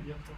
dire toi.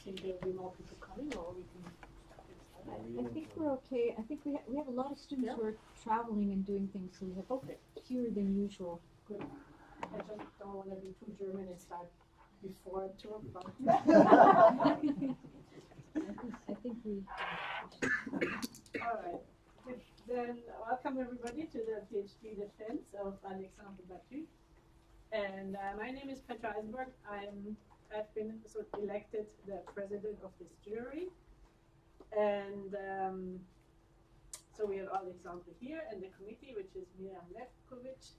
Think there'll be more people coming, or we can start it. I think we're okay. I think we have a lot of students who are traveling and doing things, so we have fewer than usual. Good. I just don't want to be too German and start before 2 o'clock. I think we. All right. Then welcome everybody to the PhD defense of Alexandre Battut. And my name is Petra Eisenberg. I've been sort of elected the president of this jury. And so we have Alexandre here and the committee, which is Miriam Lefkovich,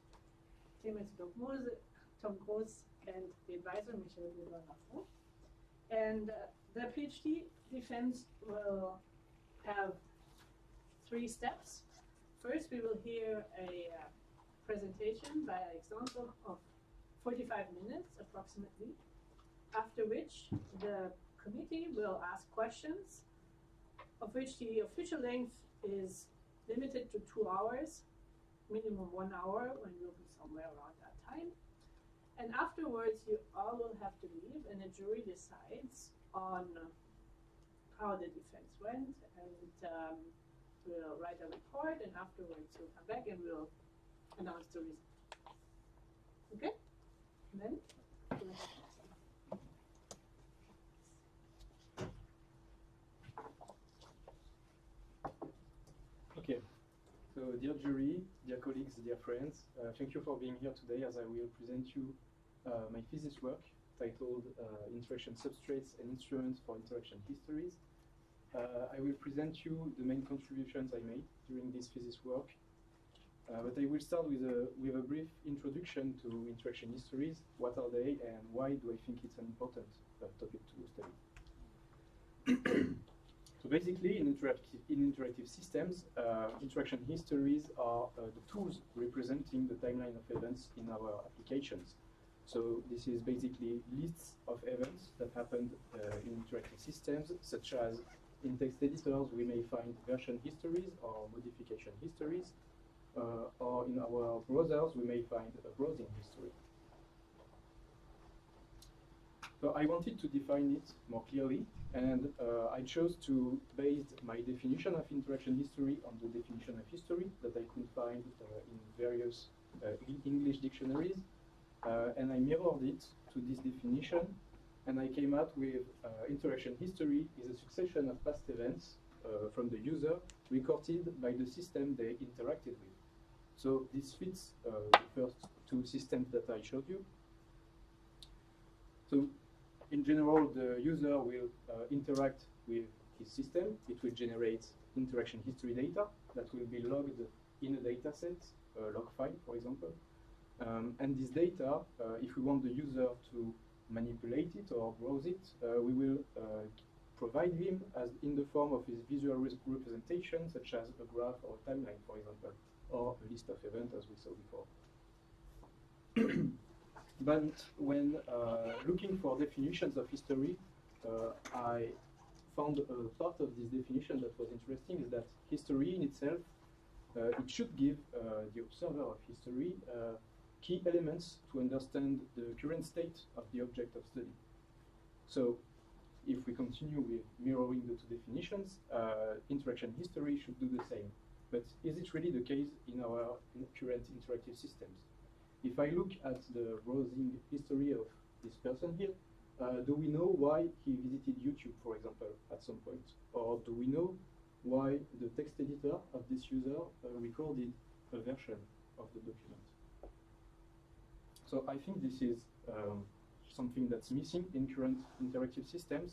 Clemens Dokmose, Tom Groß, and the advisor, Michel Lafont. And the PhD defense will have 3 steps. First, we will hear a presentation by Alexandre of 45 minutes approximately, after which the committee will ask questions, of which the official length is limited to 2 hours, minimum 1 hour, when we'll be somewhere around that time. And afterwards, you all will have to leave, and the jury decides on how the defense went, and we'll write a report, and afterwards we'll come back and we'll announce the result. Okay? And then, Okay, so dear jury, dear colleagues, dear friends, thank you for being here today as I will present you my thesis work titled Interaction Substrates and Instruments for Interaction Histories. I will present you the main contributions I made during this thesis work, but I will start with a brief introduction to interaction histories. What are they and why do I think it's an important topic to study? So basically, in interactive systems, interaction histories are the tools representing the timeline of events in our applications. So this is basically lists of events that happened in interactive systems, such as in text editors we may find version histories or modification histories, or in our browsers we may find a browsing history. So I wanted to define it more clearly, and I chose to base my definition of interaction history on the definition of history that I could find in various English dictionaries, and I mirrored it to this definition, and I came out with interaction history is a succession of past events from the user recorded by the system they interacted with. So this fits the first two systems that I showed you. So in general, the user will interact with his system. It will generate interaction history data that will be logged in a data set, a log file, for example. And this data, if we want the user to manipulate it or browse it, we will provide him as in the form of his visual representation, such as a graph or a timeline, for example, or a list of events, as we saw before. But when looking for definitions of history, I found a part of this definition that was interesting, is that history in itself, it should give the observer of history key elements to understand the current state of the object of study. So if we continue with mirroring the two definitions, interaction history should do the same. But is it really the case in our current interactive systems? If I look at the browsing history of this person here, do we know why he visited YouTube, for example, at some point? Or do we know why the text editor of this user recorded a version of the document? So I think this is something that's missing in current interactive systems.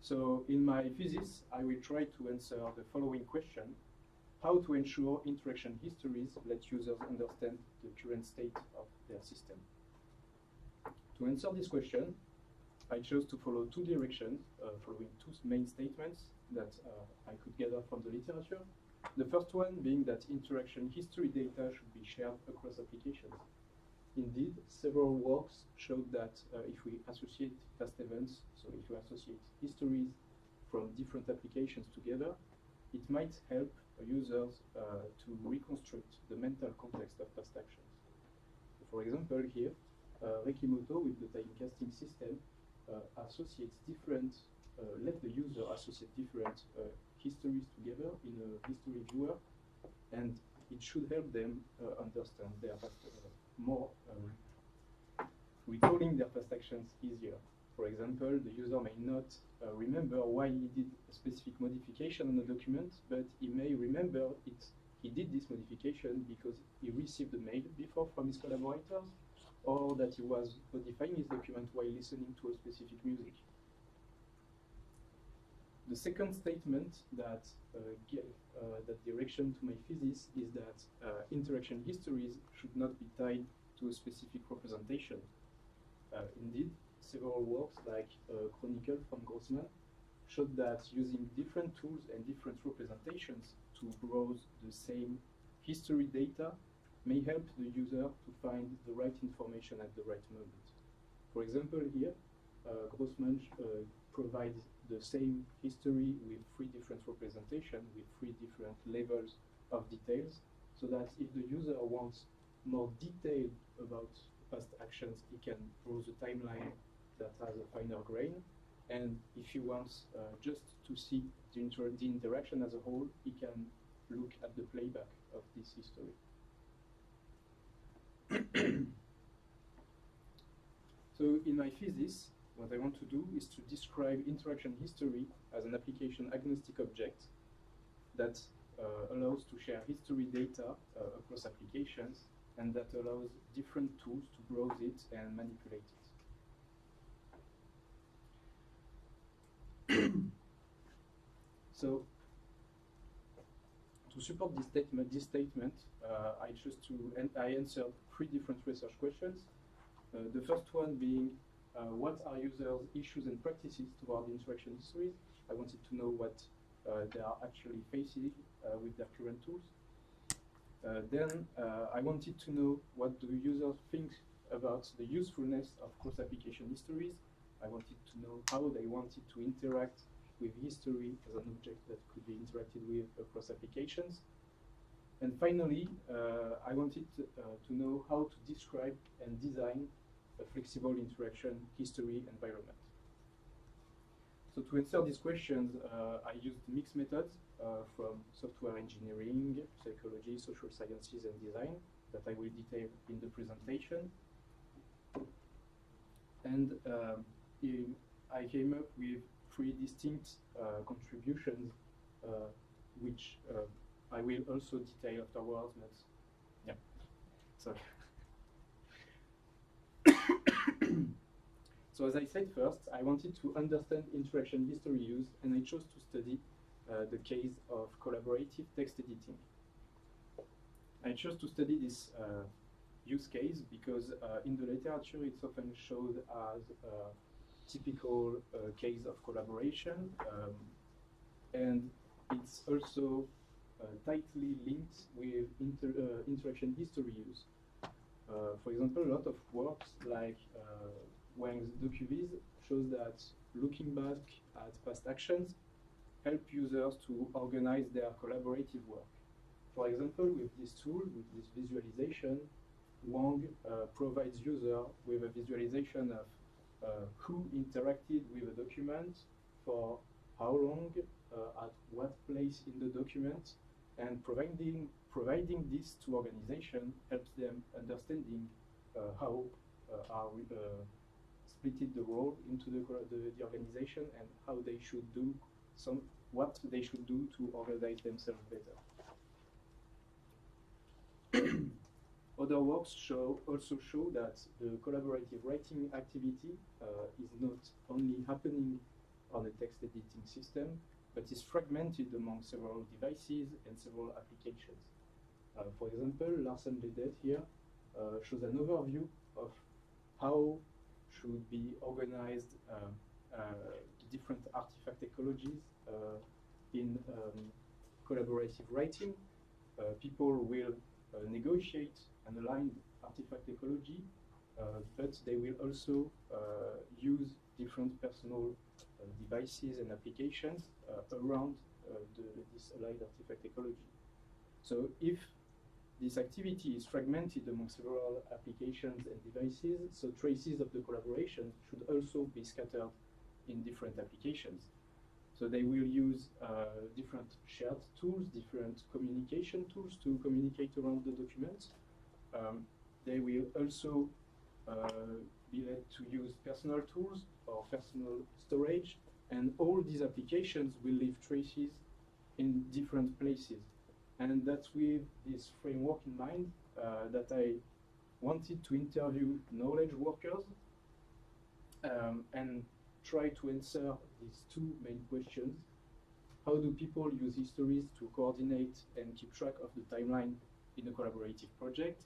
So in my thesis, I will try to answer the following question: how to ensure interaction histories let users understand the current state of their system. To answer this question, I chose to follow two directions, following two main statements that I could gather from the literature. The first one being that interaction history data should be shared across applications. Indeed, several works showed that if we associate past events, so if we associate histories from different applications together, it might help users to reconstruct the mental context of past actions. So for example, here, Rekimoto with the timecasting system associates different, let the user associate different histories together in a history viewer, and it should help them understand their past more, recalling their past actions easier. For example, the user may not remember why he did a specific modification on a document, but he may remember he did this modification because he received a mail before from his collaborators, or that he was modifying his document while listening to a specific music. The second statement that gave that direction to my thesis is that interaction histories should not be tied to a specific representation. Indeed, several works like Chronicle from Grossman showed that using different tools and different representations to browse the same history data may help the user to find the right information at the right moment. For example, here, Grossman provides the same history with three different representations, with three different levels of details, so that if the user wants more detail about past actions, he can browse a timeline that has a finer grain. And if he wants just to see the interaction as a whole, he can look at the playback of this history. So in my thesis, what I want to do is to describe interaction history as an application agnostic object that allows to share history data across applications, and that allows different tools to browse it and manipulate it. So to support this statement, I chose to, and I answered three different research questions. The first one being, what are users' issues and practices toward interaction histories? I wanted to know what they are actually facing with their current tools. Then I wanted to know what do users think about the usefulness of cross-application histories. I wanted to know how they wanted to interact with history as an object that could be interacted with across applications. And finally, I wanted to know how to describe and design a flexible interaction history environment. So to answer these questions, I used mixed methods from software engineering, psychology, social sciences, and design that I will detail in the presentation. And I came up with 3 distinct contributions, which I will also detail afterwards. But yeah, sorry. So as I said first, I wanted to understand interaction history use, and I chose to study the case of collaborative text editing. I chose to study this use case because in the literature it's often shown as a typical case of collaboration, and it's also tightly linked with interaction history use. For example, a lot of works like Wang's DocuViz shows that looking back at past actions help users to organize their collaborative work. For example, with this tool, with this visualization, Wang provides user with a visualization of who interacted with a document, for how long, at what place in the document, and providing this to organization helps them understanding how are splitted the role into the organization and how they should do what they should do to organize themselves better. Other works also show that the collaborative writing activity is not only happening on a text editing system, but is fragmented among several devices and several applications. For example, Larsen Ledet here shows an overview of how should be organized different artifact ecologies in collaborative writing. People will negotiate an aligned artifact ecology, but they will also use different personal devices and applications around this aligned artifact ecology. So if this activity is fragmented among several applications and devices, so traces of the collaboration should also be scattered in different applications. So they will use different shared tools, different communication tools to communicate around the documents. They will also be led to use personal tools or personal storage, and all these applications will leave traces in different places. And that's with this framework in mind that I wanted to interview knowledge workers and try to answer these 2 main questions. How do people use histories to coordinate and keep track of the timeline in a collaborative project?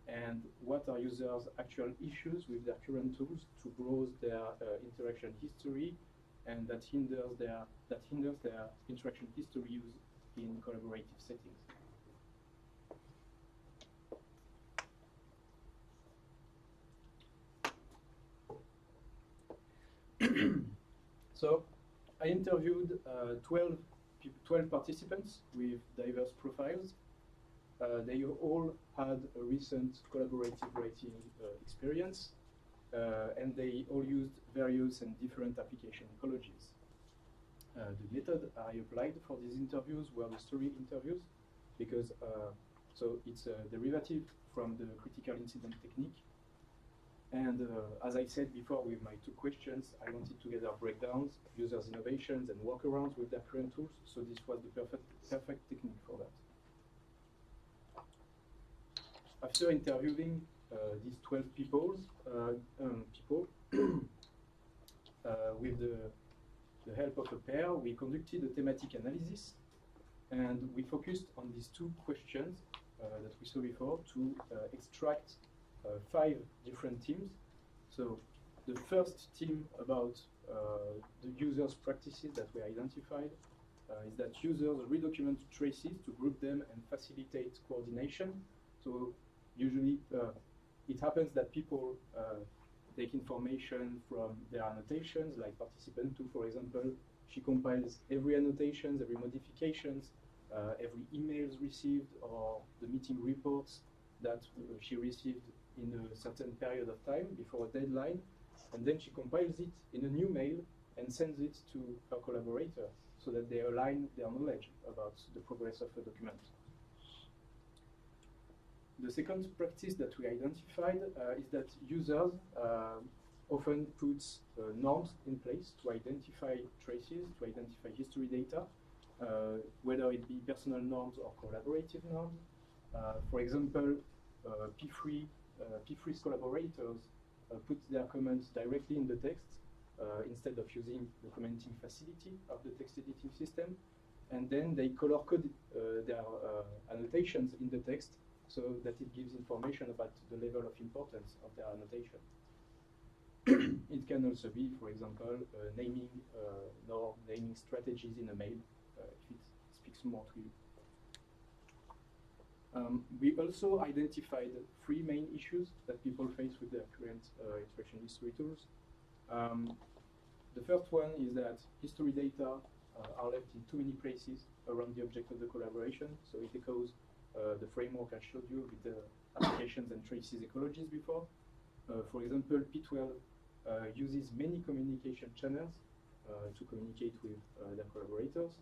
And what are users' actual issues with their current tools to browse their interaction history, and that hinders their interaction history use in collaborative settings? So I interviewed 12 participants with diverse profiles. They all had a recent collaborative writing experience, and they all used various and different application ecologies. The method I applied for these interviews were the story interviews, because so it's a derivative from the critical incident technique. And as I said before with my 2 questions, I wanted to gather breakdowns, users' innovations, and workarounds with their current tools. So this was the perfect technique for that. After interviewing these 12 people with the help of a pair, we conducted a thematic analysis, and we focused on these 2 questions that we saw before to extract 5 different teams. So the first team about the users' practices that we identified is that users redocument traces to group them and facilitate coordination. So usually it happens that people take information from their annotations, like participant 2, for example. She compiles every annotations, every modifications, every emails received, or the meeting reports that she received in a certain period of time before a deadline, and then she compiles it in a new mail and sends it to her collaborator so that they align their knowledge about the progress of a document. The second practice that we identified is that users often put norms in place to identify traces, to identify history data, whether it be personal norms or collaborative norms. For example, P3's collaborators put their comments directly in the text instead of using the commenting facility of the text editing system, and then they color code their annotations in the text so that it gives information about the level of importance of their annotation. It can also be, for example, naming strategies in a mail if it speaks more to you. We also identified 3 main issues that people face with their current interaction history tools. The first one is that history data are left in too many places around the object of the collaboration, so it echoes the framework I showed you with the applications and traces ecologies before. For example, P12 uses many communication channels to communicate with their collaborators,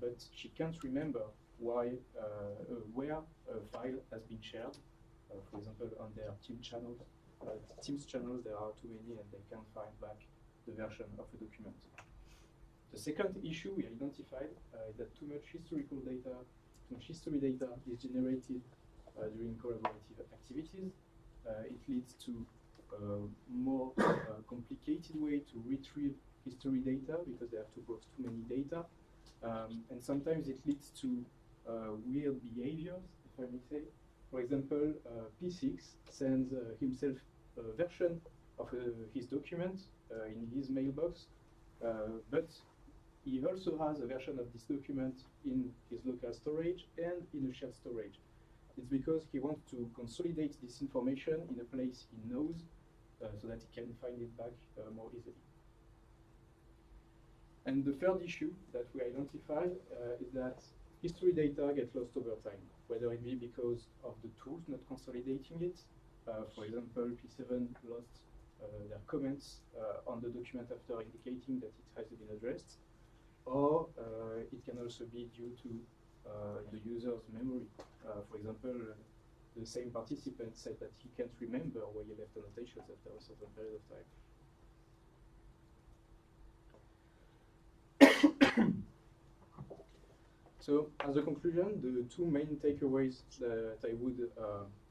but she can't remember where a file has been shared. For example, on their Teams channels, there are too many and they can't find back the version of a document. The second issue we identified is that too much history data is generated during collaborative activities. It leads to more complicated way to retrieve history data because they have to browse too many data. And sometimes it leads to weird behaviors, if I may say. For example, P6 sends himself a version of his document in his mailbox, but he also has a version of this document in his local storage and in a shared storage. It's because he wants to consolidate this information in a place he knows so that he can find it back more easily. And the third issue that we identified is that history data gets lost over time, whether it be because of the tools not consolidating it. For example, P7 lost their comments on the document after indicating that it has been addressed, or it can also be due to the user's memory. For example, the same participant said that he can't remember where he left annotations after a certain period of time. So, as a conclusion, the 2 main takeaways that I would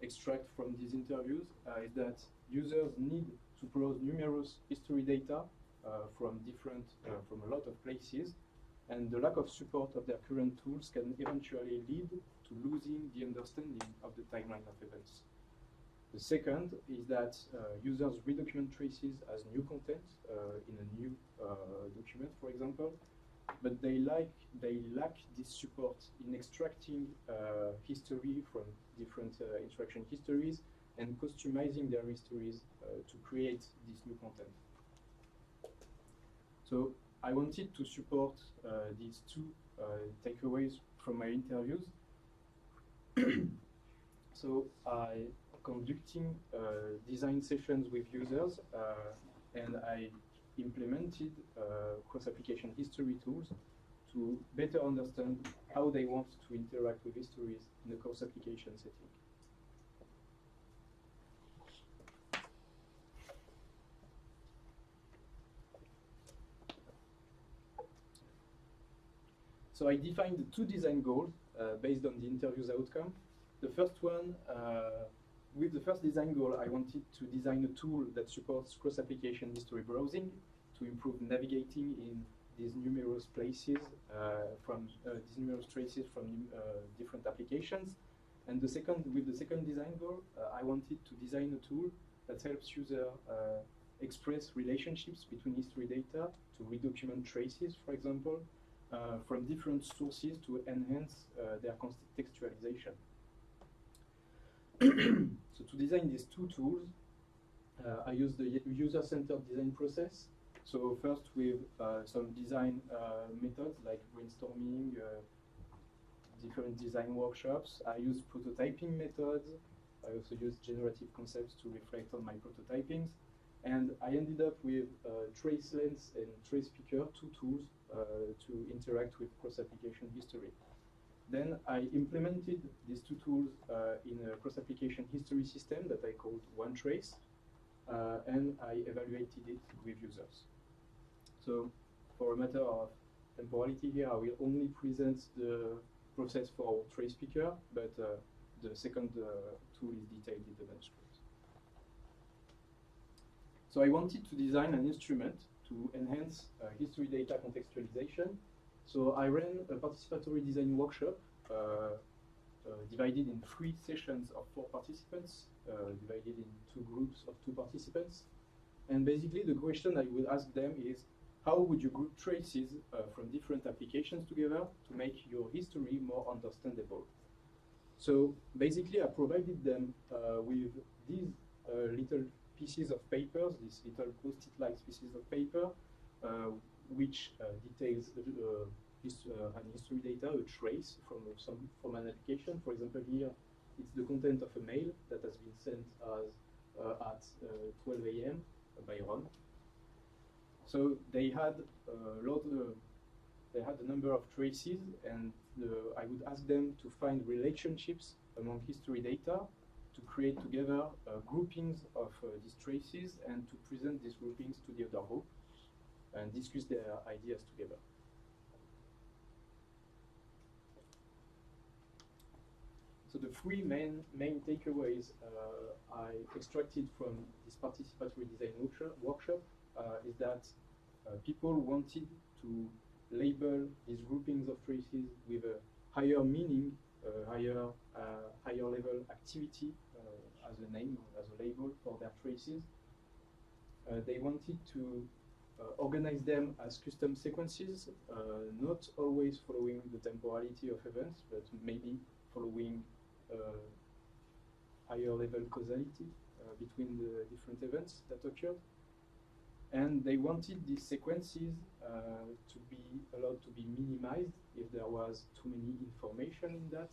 extract from these interviews is that users need to browse numerous history data from a lot of places, and the lack of support of their current tools can eventually lead to losing the understanding of the timeline of events. The second is that users redocument traces as new content in a new document, for example, but they lack this support in extracting history from different interaction histories and customizing their histories to create this new content. So I wanted to support these 2 takeaways from my interviews. So I conducting design sessions with users and I implemented cross-application history tools to better understand how they want to interact with histories in a cross-application setting. So I defined 2 design goals based on the interview's outcome. The first one, with the first design goal, I wanted to design a tool that supports cross-application history browsing to improve navigating in these numerous places these numerous traces from different applications. And with the second design goal, I wanted to design a tool that helps users express relationships between history data to redocument traces, for example, from different sources to enhance their contextualization. So to design these 2 tools, I used the user-centered design process. So first with some design methods like brainstorming, different design workshops. I used prototyping methods. I also used generative concepts to reflect on my prototypings. And I ended up with trace lens and trace picker, two tools to interact with cross-application history. Then I implemented these two tools in a cross-application history system that I called OneTrace, and I evaluated it with users. So for a matter of temporality here, I will only present the process for trace picker, but the second tool is detailed in the manuscript. So I wanted to design an instrument to enhance history data contextualization. So I ran a participatory design workshop divided in 3 sessions of 4 participants, divided in 2 groups of 2 participants. And basically the question I would ask them is, how would you group traces from different applications together to make your history more understandable? So basically I provided them with these little pieces of papers, these little post-it-like pieces of paper, which details an history data, a trace from an application. For example, here it's the content of a mail that has been sent at 12 a.m. by Ron. So they had a number of traces, and I would ask them to find relationships among history data, to create together groupings of these traces, and to present these groupings to the other group and discuss their ideas together. So the 3 main takeaways I extracted from this participatory design workshop is that people wanted to label these groupings of traces with a higher meaning, higher level activity as a name, as a label for their traces. They wanted to organize them as custom sequences, not always following the temporality of events, but maybe following higher level causality between the different events that occurred. And they wanted these sequences to be allowed to be minimized if there was too many information in that,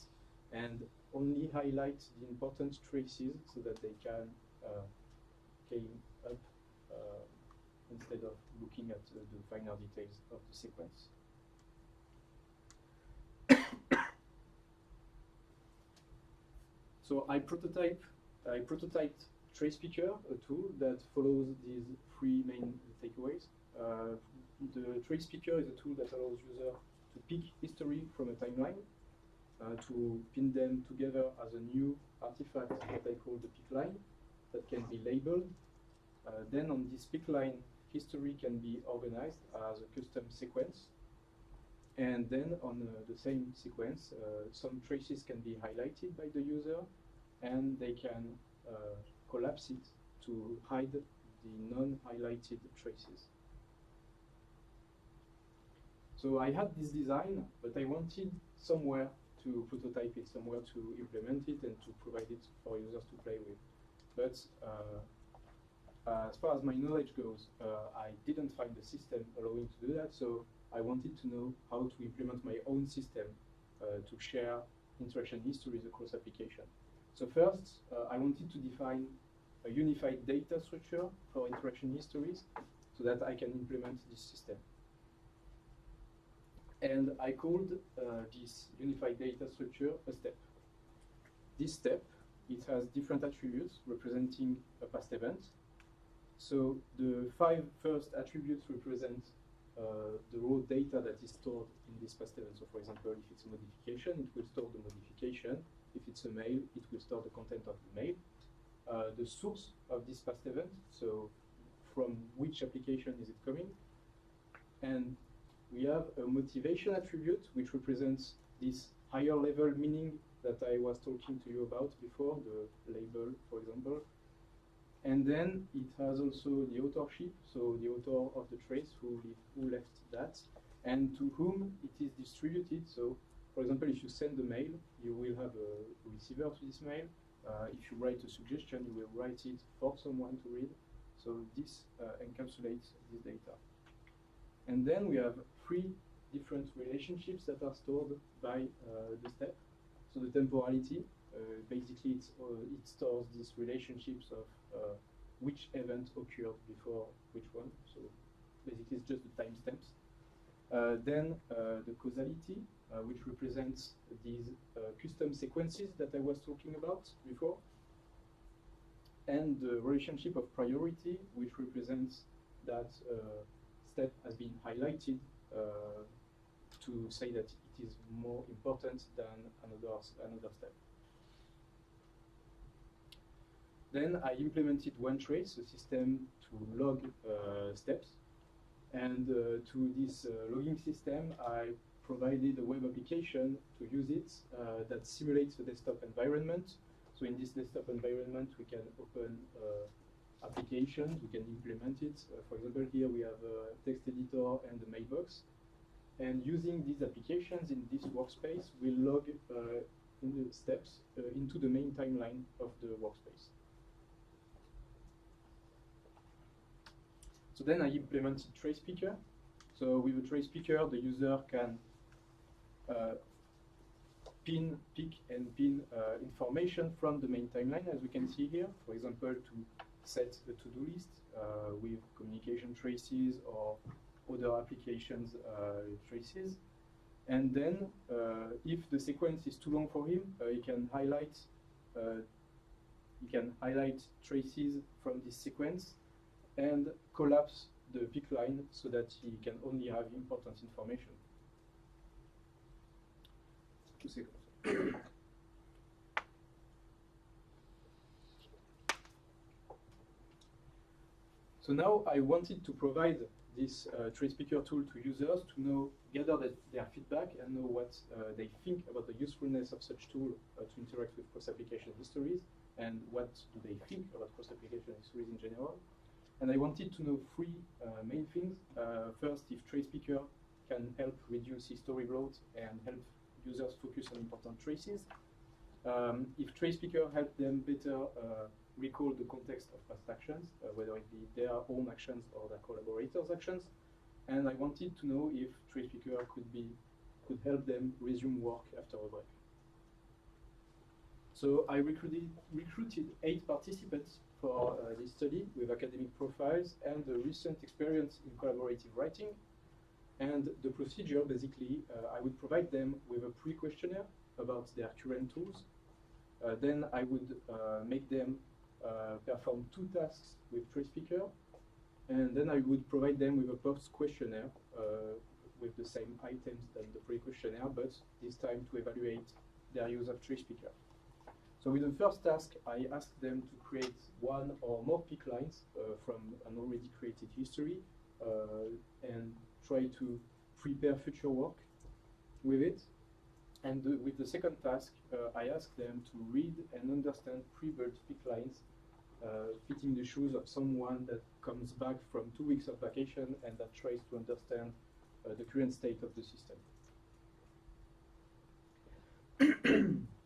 and only highlight the important traces so that they can came up instead of looking at the finer details of the sequence. So I prototyped Trace Picker, a tool that follows these 3 main takeaways. The Trace Picker is a tool that allows users to pick history from a timeline, to pin them together as a new artifact that I call the pick line that can be labeled. Then on this pick line, history can be organized as a custom sequence. And then on the same sequence, some traces can be highlighted by the user, and they can collapse it to hide the non-highlighted traces. So I had this design, but I wanted somewhere to prototype it, somewhere to implement it, and to provide it for users to play with. But as far as my knowledge goes, I didn't find a system allowing to do that, so I wanted to know how to implement my own system to share interaction histories across application. So first, I wanted to define a unified data structure for interaction histories so that I can implement this system. And I called this unified data structure a step. This step, it has different attributes representing a past event. So the 5 first attributes represent the raw data that is stored in this past event. So for example, if it's a modification, it will store the modification. If it's a mail, it will store the content of the mail. The source of this past event, so from which application is it coming. And we have a motivation attribute, which represents this higher level meaning that I was talking to you about before, the label, for example. And then it has also the authorship, so the author of the trace who left that, and to whom it is distributed. So, for example, if you send a mail, you will have a receiver to this mail. If you write a suggestion, you will write it for someone to read. So this encapsulates this data. And then we have 3 different relationships that are stored by the step. So the temporality, basically it stores these relationships of which event occurred before which one. So basically it's just the timestamps. Then the causality, which represents these custom sequences that I was talking about before. And the relationship of priority, which represents that step has been highlighted to say that it is more important than another step. Then I implemented OneTrace, a system to log steps. And to this logging system, I provided a web application to use it that simulates the desktop environment. So in this desktop environment, we can open applications, we can implement it. For example, here we have a text editor and a mailbox. And using these applications in this workspace, we log in the steps into the main timeline of the workspace. So then I implemented trace picker. So with a trace picker, the user can pick and pin information from the main timeline, as we can see here. For example, to set a to-do list with communication traces or other applications traces. And then, if the sequence is too long for him, he can highlight traces from this sequence and collapse the pick line so that he can only have important information. 2 seconds. So now I wanted to provide this trace picker tool to users to gather their feedback and know what they think about the usefulness of such tool to interact with cross-application histories, and what do they think about cross-application histories in general. And I wanted to know 3 main things. First, if trace picker can help reduce history bloat and help users focus on important traces. If trace picker help them better recall the context of past actions, whether it be their own actions or their collaborators' actions. And I wanted to know if trace picker could help them resume work after a break. So I recruited 8 participants for this study with academic profiles and a recent experience in collaborative writing. And the procedure, basically, I would provide them with a pre-questionnaire about their current tools. Then I would make them perform 2 tasks with trace picker. And then I would provide them with a post-questionnaire with the same items than the pre-questionnaire, but this time to evaluate their use of trace picker. So with the first task, I asked them to create 1 or more pick lines from an already created history and try to prepare future work with it. And with the second task, I asked them to read and understand pre-built pick lines fitting the shoes of someone that comes back from 2 weeks of vacation and that tries to understand the current state of the system.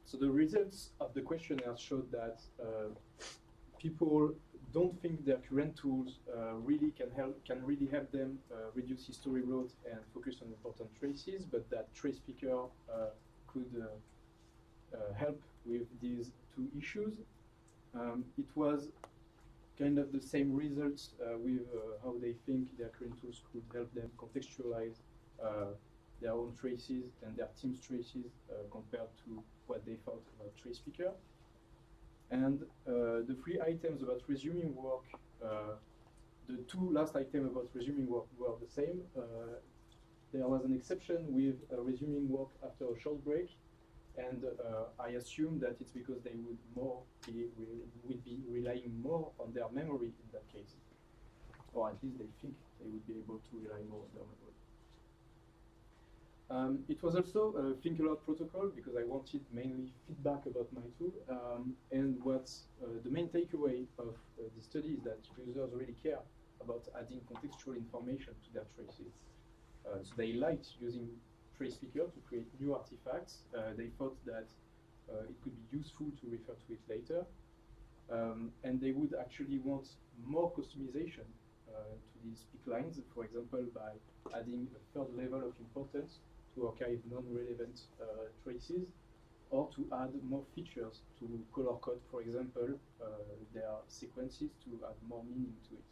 So the results of the questionnaire showed that people don't think their current tools really can really help them reduce history bloat and focus on important traces, but that trace picker could help with these 2 issues. It was kind of the same results with how they think their current tools could help them contextualize their own traces and their team's traces compared to what they thought about trace picker. And the 3 items about resuming work, the 2 last items about resuming work were the same. There was an exception with resuming work after a short break, and I assume that it's because they would be relying more on their memory in that case, or at least they think they would be able to rely more on their memory. It was also a think aloud protocol because I wanted mainly feedback about my tool. And what's the main takeaway of the study is that users really care about adding contextual information to their traces. So they liked using trace picker to create new artifacts. They thought that it could be useful to refer to it later. And they would actually want more customization to these pick lines, for example, by adding a 3rd level of importance to archive non-relevant traces, or to add more features to color code, for example, their sequences to add more meaning to it.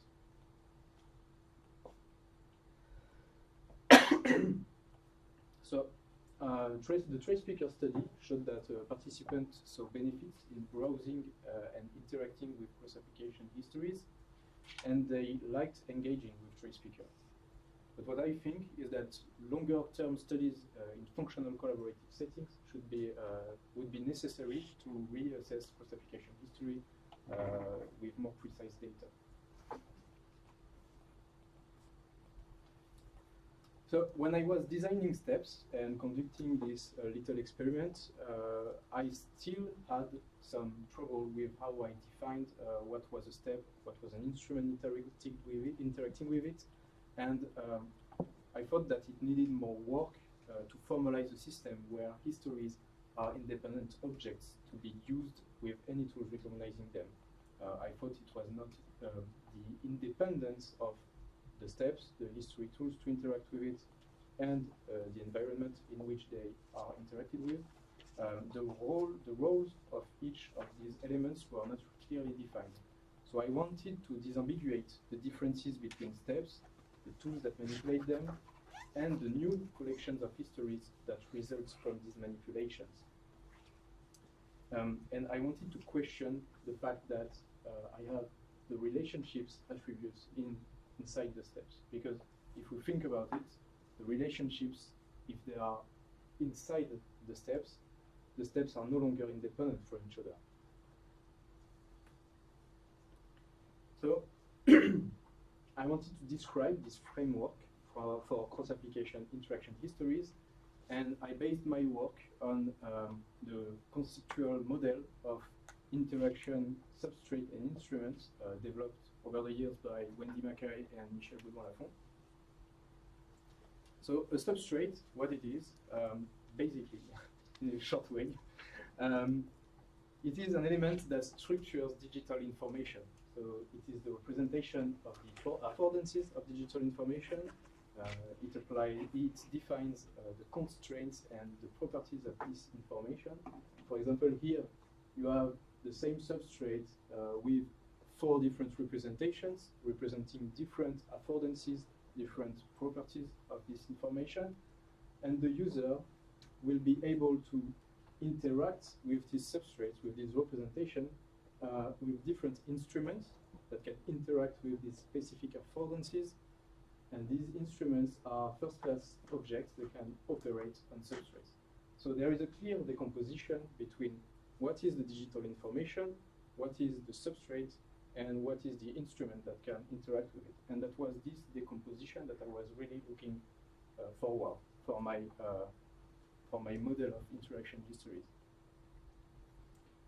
So, the trace speaker study showed that participants saw benefits in browsing and interacting with cross-application histories, and they liked engaging with trace speaker. But what I think is that longer-term studies in functional collaborative settings would be necessary to reassess cross-application history with more precise data. So when I was designing steps and conducting this little experiment, I still had some trouble with how I defined what was a step, what was an instrument interacting with it, and I thought that it needed more work to formalize a system where histories are independent objects to be used with any tools recognizing them. I thought it was not the independence of the steps, the history tools to interact with it, and the environment in which they are interacted with. The roles of each of these elements were not clearly defined. So I wanted to disambiguate the differences between steps, the tools that manipulate them, and the new collections of histories that results from these manipulations. And I wanted to question the fact that I have the relationships attributes inside the steps. Because if we think about it, the relationships, if they are inside the steps are no longer independent from each other. So I wanted to describe this framework for cross-application interaction histories, and I based my work on the conceptual model of interaction substrate and instruments developed over the years by Wendy Mackay and Michel Baudouin-Lafont. So a substrate, what it is, basically, in a short way, it is an element that structures digital information. So it is the representation of the affordances of digital information. It defines the constraints and the properties of this information. For example, here you have the same substrate with 4 different representations representing different affordances, different properties of this information, and the user will be able to interact with this substrate, with this representation, with different instruments that can interact with these specific affordances. And these instruments are first-class objects that can operate on substrates. So there is a clear decomposition between what is the digital information, what is the substrate, and what is the instrument that can interact with it. And that was this decomposition that I was really looking forward for my model of interaction histories.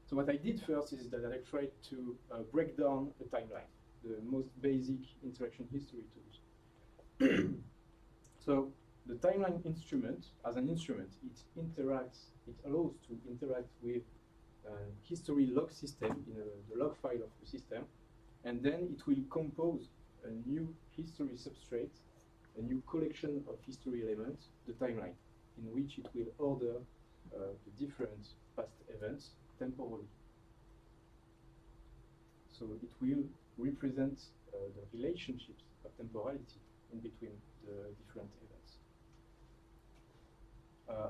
So what I did first is that I tried to break down a timeline, the most basic interaction history tools. So the timeline instrument, as an instrument, it allows to interact with a history log system in the log file of the system, and then it will compose a new history substrate, a new collection of history elements, the timeline, in which it will order the different past events temporally. So it will represent the relationships of temporality in between the different events.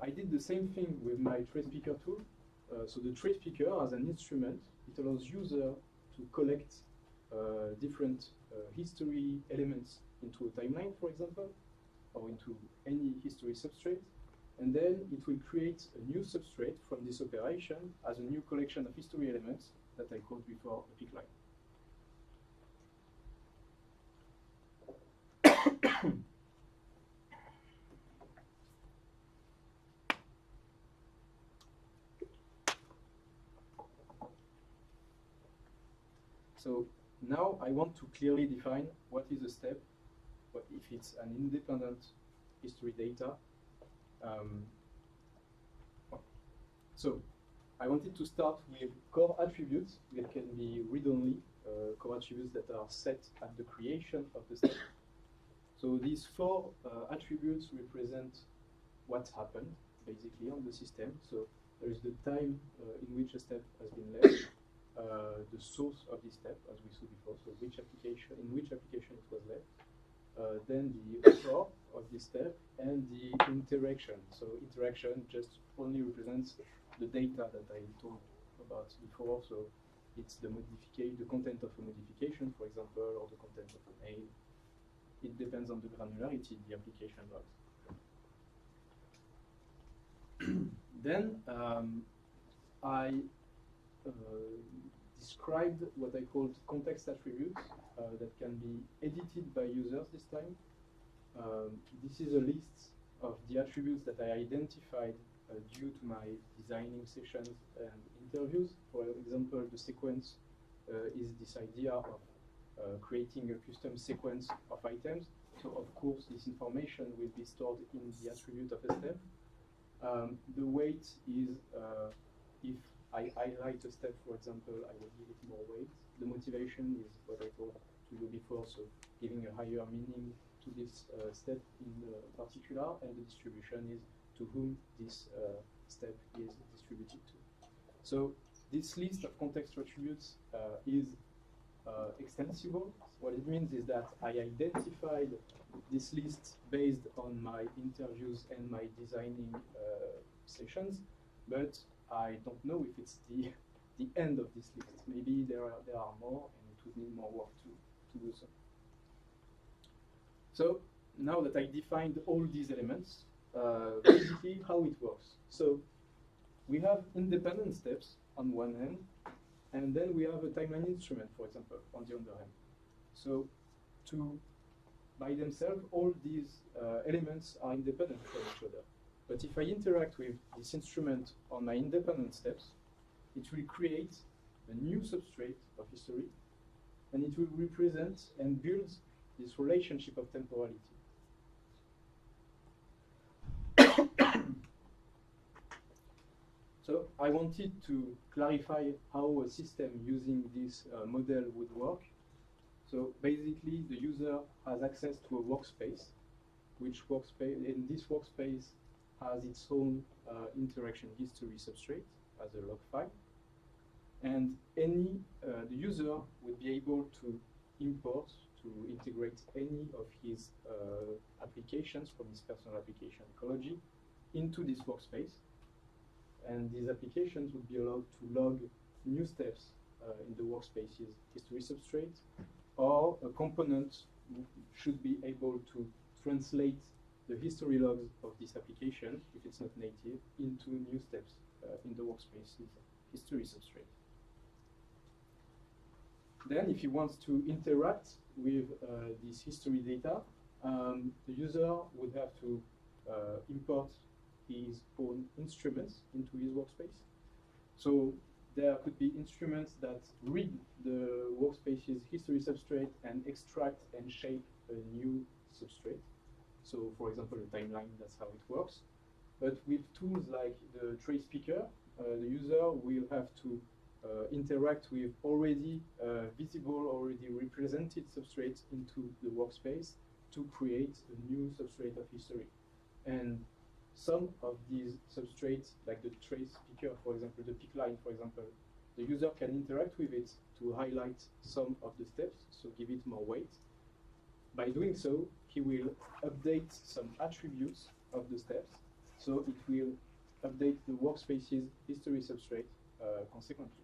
I did the same thing with my trace speaker tool. So the trace speaker, as an instrument, it allows user to collect different history elements into a timeline, for example, or into any history substrate, and then it will create a new substrate from this operation as a new collection of history elements that I called before a pick line. So now I want to clearly define what is a step, what if it's an independent history data. So I wanted to start with core attributes that can be read-only, core attributes that are set at the creation of the step. So these 4 attributes represent what happened basically on the system. So There is the time in which a step has been left, the source of this step, as we saw before, so in which application it was left, then the author of this step, and the interaction. So interaction just only represents the data that I told about before. So it's the content of a modification, for example, or the content of a mail. It depends on the granularity the application logs. Then I described what I called context attributes that can be edited by users this time. This is a list of the attributes that I identified due to my designing sessions and interviews. For example, the sequence is this idea of creating a custom sequence of items. So of course, this information will be stored in the attribute of a step. The weight is if I highlight a step, for example, I will give it more weight. The motivation is what I told to you before, so giving a higher meaning to this step in particular, and the distribution is to whom this step is distributed to. So this list of context attributes is extensible. What it means is that I identified this list based on my interviews and my designing sessions, but I don't know if it's the end of this list. Maybe there are more, and it would need more work to do so. So now that I defined all these elements, basically how it works. So we have independent steps on one hand, and then we have a timeline instrument, for example, on the other hand. So by themselves, all these elements are independent from each other. But if I interact with this instrument on my independent steps, it will create a new substrate of history, and it will represent and build this relationship of temporality. So I wanted to clarify how a system using this model would work. So basically, the user has access to a workspace, and this workspace has its own interaction history substrate as a log file. And the user would be able to import, to integrate any of his applications from his personal application ecology into this workspace. And these applications would be allowed to log new steps in the workspace's history substrate, or a component should be able to translate the history logs of this application, if it's not native, into new steps in the workspace's history substrate. Then, if he wants to interact with this history data, the user would have to import his own instruments into his workspace. So there could be instruments that read the workspace's history substrate and extract and shape a new substrate. So for example, a timeline, that's how it works. But with tools like the trace picker, the user will have to interact with already visible, already represented substrates into the workspace to create a new substrate of history. And some of these substrates, like the trace picker, for example, the pick line, for example, the user can interact with it to highlight some of the steps, so give it more weight. By doing so, he will update some attributes of the steps, so it will update the workspace's history substrate consequently.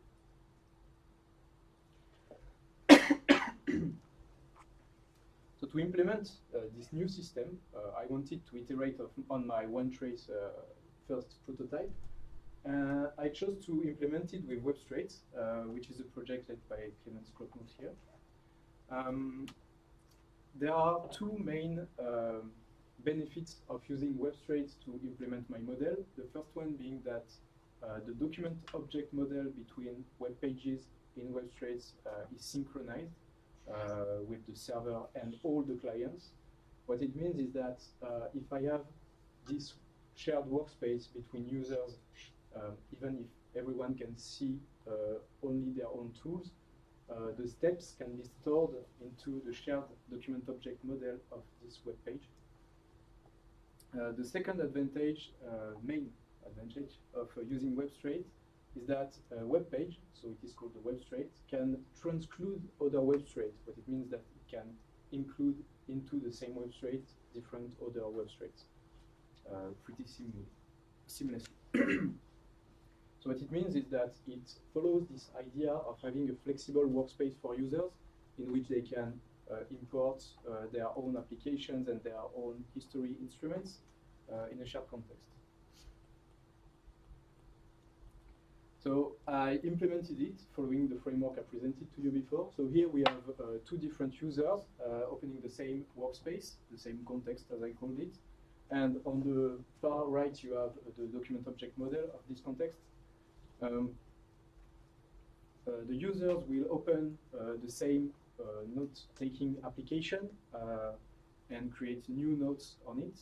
So to implement this new system, I wanted to iterate on my OneTrace first prototype. I chose to implement it with Substrates, which is a project led by Clemens Klopmuth here. There are two main benefits of using Substrates to implement my model. The first one being that the document object model between web pages in Substrates is synchronized with the server and all the clients. What it means is that if I have this shared workspace between users, even if everyone can see only their own tools, the steps can be stored into the shared document object model of this web page. The second advantage, main advantage of using Substrates is that a web page, so it is called the Substrate, can transclude other Substrates. What it means that it can include into the same Substrate different other Substrates pretty seamlessly. So what it means is that it follows this idea of having a flexible workspace for users in which they can import their own applications and their own history instruments in a shared context. So I implemented it following the framework I presented to you before. So here we have two different users opening the same workspace, the same context as I called it. And on the far right, you have the document object model of this context. The users will open the same note-taking application and create new notes on it.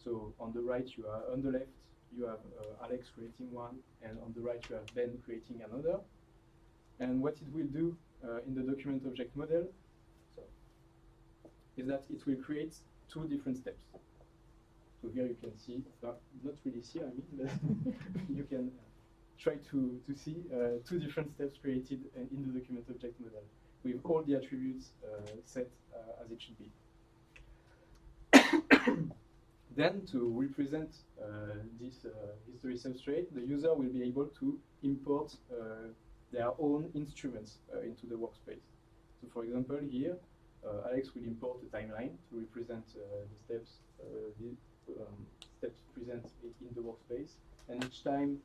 So on the right, on the left, you have Alex creating one, and on the right, you have Ben creating another. And what it will do in the document object model is that it will create two different steps. So here you can see, not really see, I mean, but you can try to see two different steps created in the document object model with all the attributes set as it should be. Then to represent this history substrate, the user will be able to import their own instruments into the workspace. So for example, here, Alex will import a timeline to represent the steps, steps present in the workspace. And each time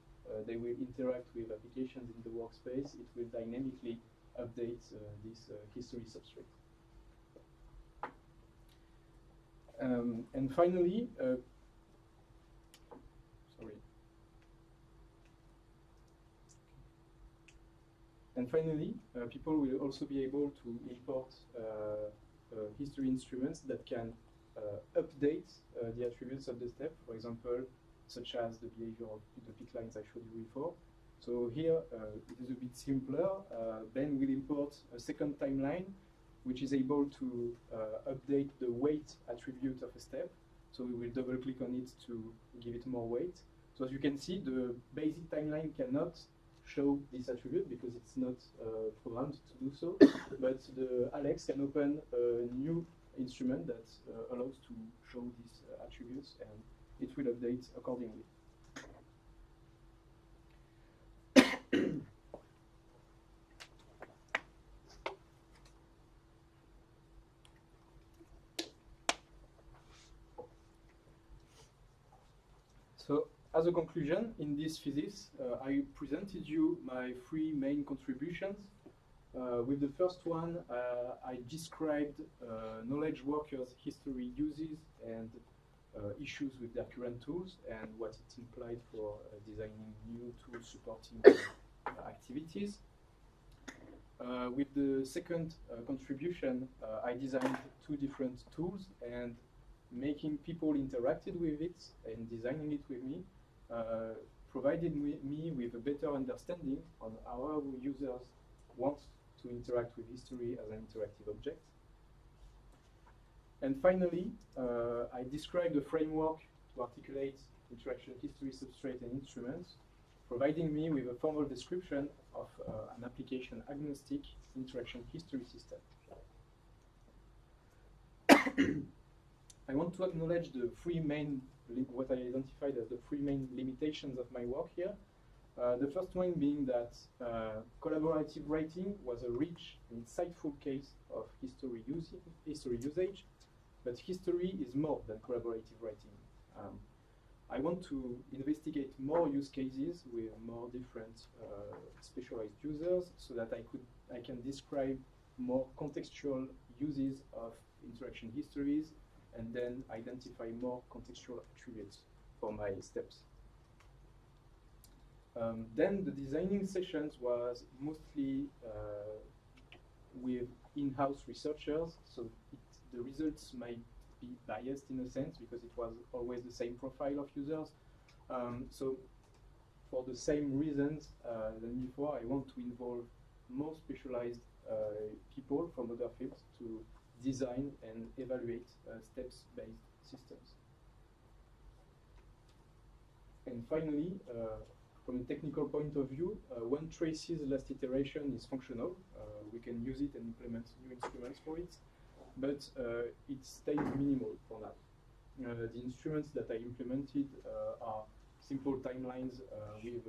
they will interact with applications in the workspace, it will dynamically update this history substrate. And finally, people will also be able to import history instruments that can update the attributes of the step, for example, such as the behavior of the pick lines I showed you before. So here it is a bit simpler. Ben will import a second timeline, which is able to update the weight attribute of a step. So we will double click on it to give it more weight. So as you can see, the basic timeline cannot show this attribute because it's not programmed to do so. But the Alex can open a new instrument that allows to show these attributes, and it will update accordingly. So, as a conclusion, in this thesis, I presented you my three main contributions. With the first one, I described knowledge workers' history uses and issues with their current tools and what it implied for designing new tools supporting activities. With the second contribution, I designed two different tools, and making people interacted with it and designing it with me provided me with a better understanding on how our users want to interact with history as an interactive object. And finally, I described a framework to articulate interaction history, substrate, and instruments, providing me with a formal description of an application-agnostic interaction history system. I want to acknowledge the three main, what I identified as the three main limitations of my work here. The first one being that collaborative writing was a rich and insightful case of history usage, but history is more than collaborative writing. I want to investigate more use cases with more different specialized users so that I can describe more contextual uses of interaction histories and then identify more contextual attributes for my steps. Then the designing sessions was mostly with in-house researchers, so the results might be biased in a sense because it was always the same profile of users. So for the same reasons than before, I want to involve more specialized people from other fields to design and evaluate steps-based systems. And finally, from a technical point of view, when Trace's last iteration is functional, we can use it and implement new instruments for it, but it stays minimal for now. The instruments that I implemented are simple timelines with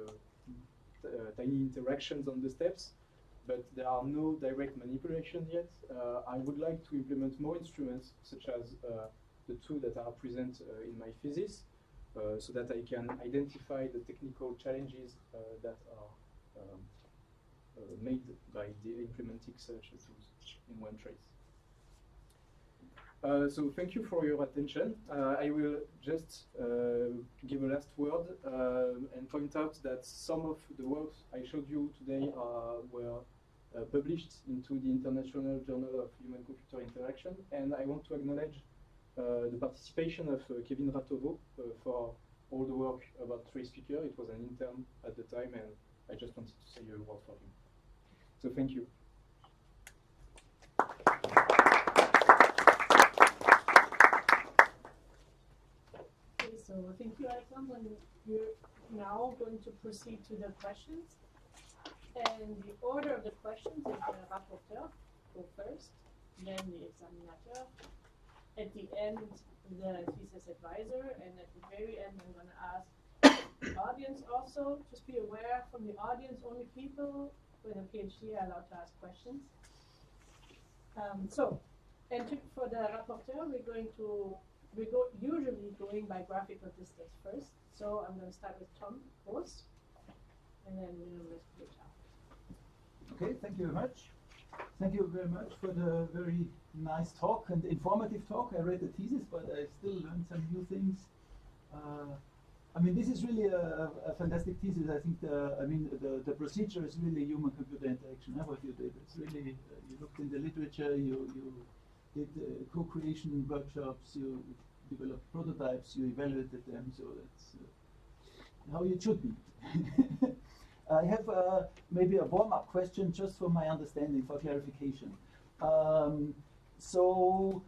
tiny interactions on the steps, but there are no direct manipulation yet. I would like to implement more instruments, such as the two that are present in my thesis, so that I can identify the technical challenges that are made by implementing such tools in one trace. So thank you for your attention. I will just give a last word and point out that some of the works I showed you today were published into the International Journal of Human-Computer Interaction, and I want to acknowledge the participation of Kevin Ratovo for all the work about Trace Speaker. It was an intern at the time, and I just wanted to say a word for him. So thank you. Okay, so thank you, Alexandre. And we're now going to proceed to the questions. And the order of the questions is the rapporteur go first, then the examinateur, at the end, the thesis advisor, and at the very end, I'm going to ask the audience also. Just be aware, from the audience, only people with a PhD are allowed to ask questions. For the rapporteur, we go usually going by graphical distance first. So I'm going to start with Tom Gross, and then we'll split after. Okay, thank you very much. Thank you very much for the very nice talk and informative talk. I read the thesis, but I still learned some new things. I mean, this is really a fantastic thesis. I think the procedure is really human-computer interaction. What you did, it's really you looked in the literature, you did co-creation workshops, you developed prototypes, you evaluated them. So that's how it should be. I have maybe a warm-up question just for my understanding, for clarification. So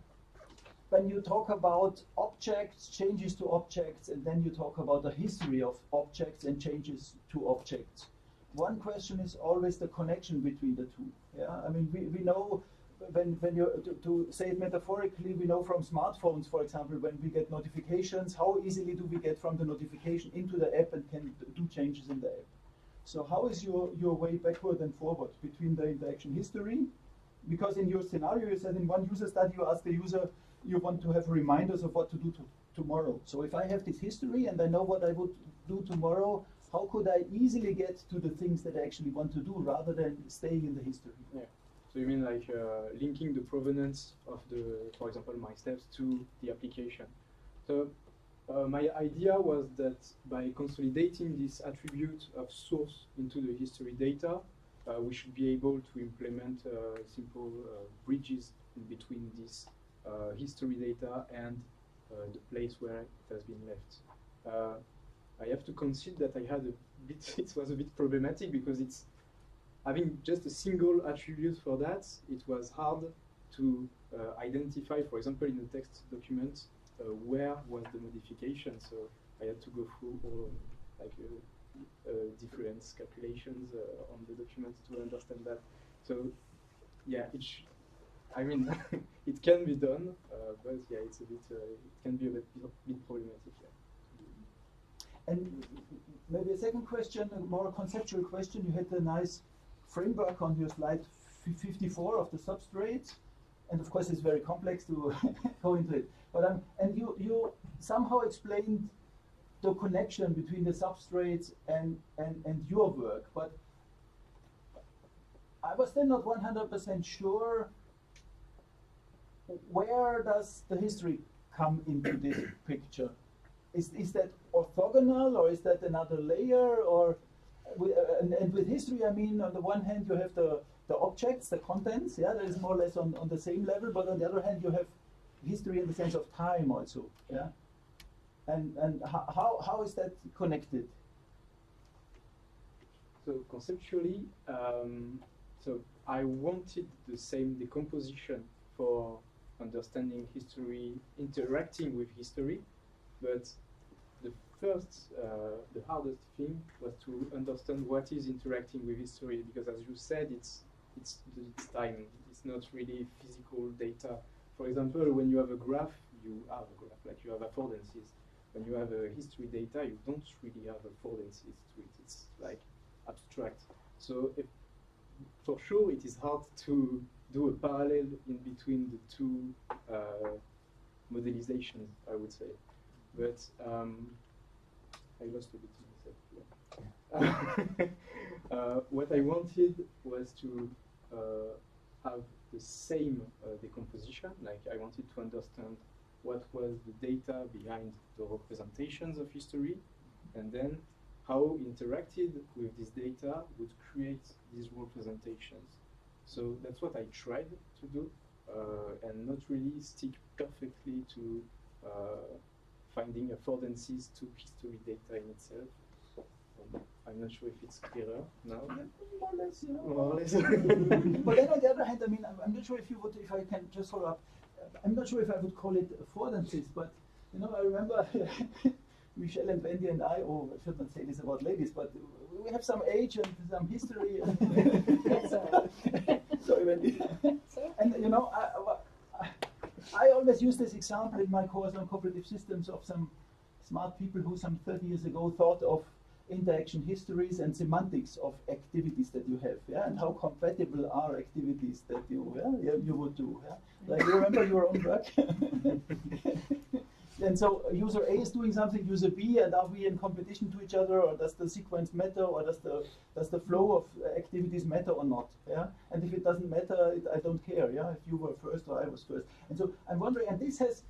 when you talk about objects, changes to objects, and then you talk about the history of objects and changes to objects, one question is always the connection between the two. Yeah, I mean, we know when you to say it metaphorically, we know from smartphones, for example, when we get notifications, how easily do we get from the notification into the app and can do changes in the app? So how is your way backward and forward between the interaction history? Because in your scenario, you said in one user study, you ask the user, you want to have reminders of what to do tomorrow. So if I have this history and I know what I would do tomorrow, how could I easily get to the things that I actually want to do rather than staying in the history? Yeah. So you mean like linking the provenance of for example, my steps to the application. So my idea was that by consolidating this attribute of source into the history data, we should be able to implement simple bridges in between this history data and the place where it has been left. I have to concede that I had it was a bit problematic because it's having just a single attribute for that. It was hard to identify, for example, in a text document, where was the modification. So I had to go through all different calculations on the document to understand that. So yeah, I mean, it can be done, but yeah, it's a bit. It can be a bit problematic. Yeah. And maybe a second question, a more conceptual question. You had a nice framework on your slide 54 of the substrates, and of course it's very complex to go into it. But and you somehow explained the connection between the substrates and your work, but I was still not 100% sure. Where does the history come into this picture? Is that orthogonal, or is that another layer? Or and with history, I mean, on the one hand you have the objects, the contents, yeah, that is more or less on the same level, but on the other hand you have history in the sense of time also, yeah. And how is that connected? So conceptually, so I wanted the same decomposition for understanding history, interacting with history, but the first, the hardest thing was to understand what is interacting with history, because as you said, it's time. It's not really physical data. For example, when you have a graph, you have a graph, like you have affordances. When you have a history data, you don't really have affordances to it. It's like abstract. So for sure, it is hard to do a parallel in between the two modelizations, I would say. But I lost a bit myself. What I wanted was to have the same decomposition. Like I wanted to understand what was the data behind the representations of history, and then how interacted with this data would create these representations. So that's what I tried to do, and not really stick perfectly to finding affordances to history data in itself. I'm not sure if it's clearer now. Yeah, more or less, yeah. More or less. But then on the other hand, I mean, I'm not sure if I can just follow up. I'm not sure if I would call it affordances, but you know, I remember Michelle and Wendy and I, I should not say this about ladies, but we have some age and some history. Sorry, Wendy. And you know, I always use this example in my course on cooperative systems of some smart people who some 30 years ago thought of interaction histories and semantics of activities that you have, yeah, and how compatible are activities that you would do, yeah? Like you remember your own work. And so user A is doing something, user B, and are we in competition to each other, or does the sequence matter, or does the flow of activities matter or not? Yeah, and if it doesn't matter, I don't care. Yeah, if you were first or I was first. And so I'm wondering, and this has,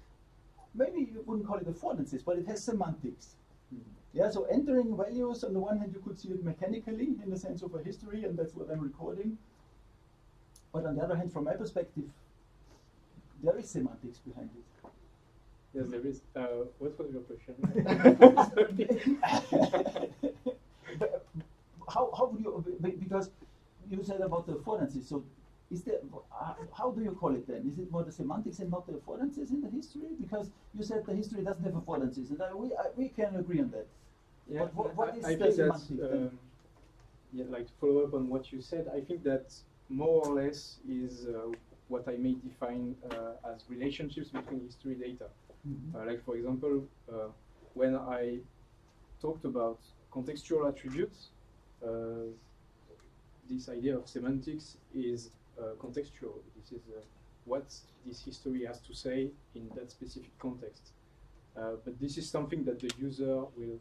maybe you wouldn't call it affordances, but it has semantics. Yeah, so entering values, on the one hand, you could see it mechanically in the sense of a history, and that's what I'm recording. But on the other hand, from my perspective, there is semantics behind it. Yes, there is. What was your question? How would you, because you said about the affordances, so is there, how do you call it then? Is it more the semantics and not the affordances in the history? Because you said the history doesn't have affordances, and we can agree on that. Yeah, but what is I the think semantic that's, then? yeah, like to follow up on what you said, I think that more or less is what I may define as relationships between history data. Mm-hmm. Like for example, when I talked about contextual attributes, this idea of semantics is contextual. This is what this history has to say in that specific context. But this is something that the user will,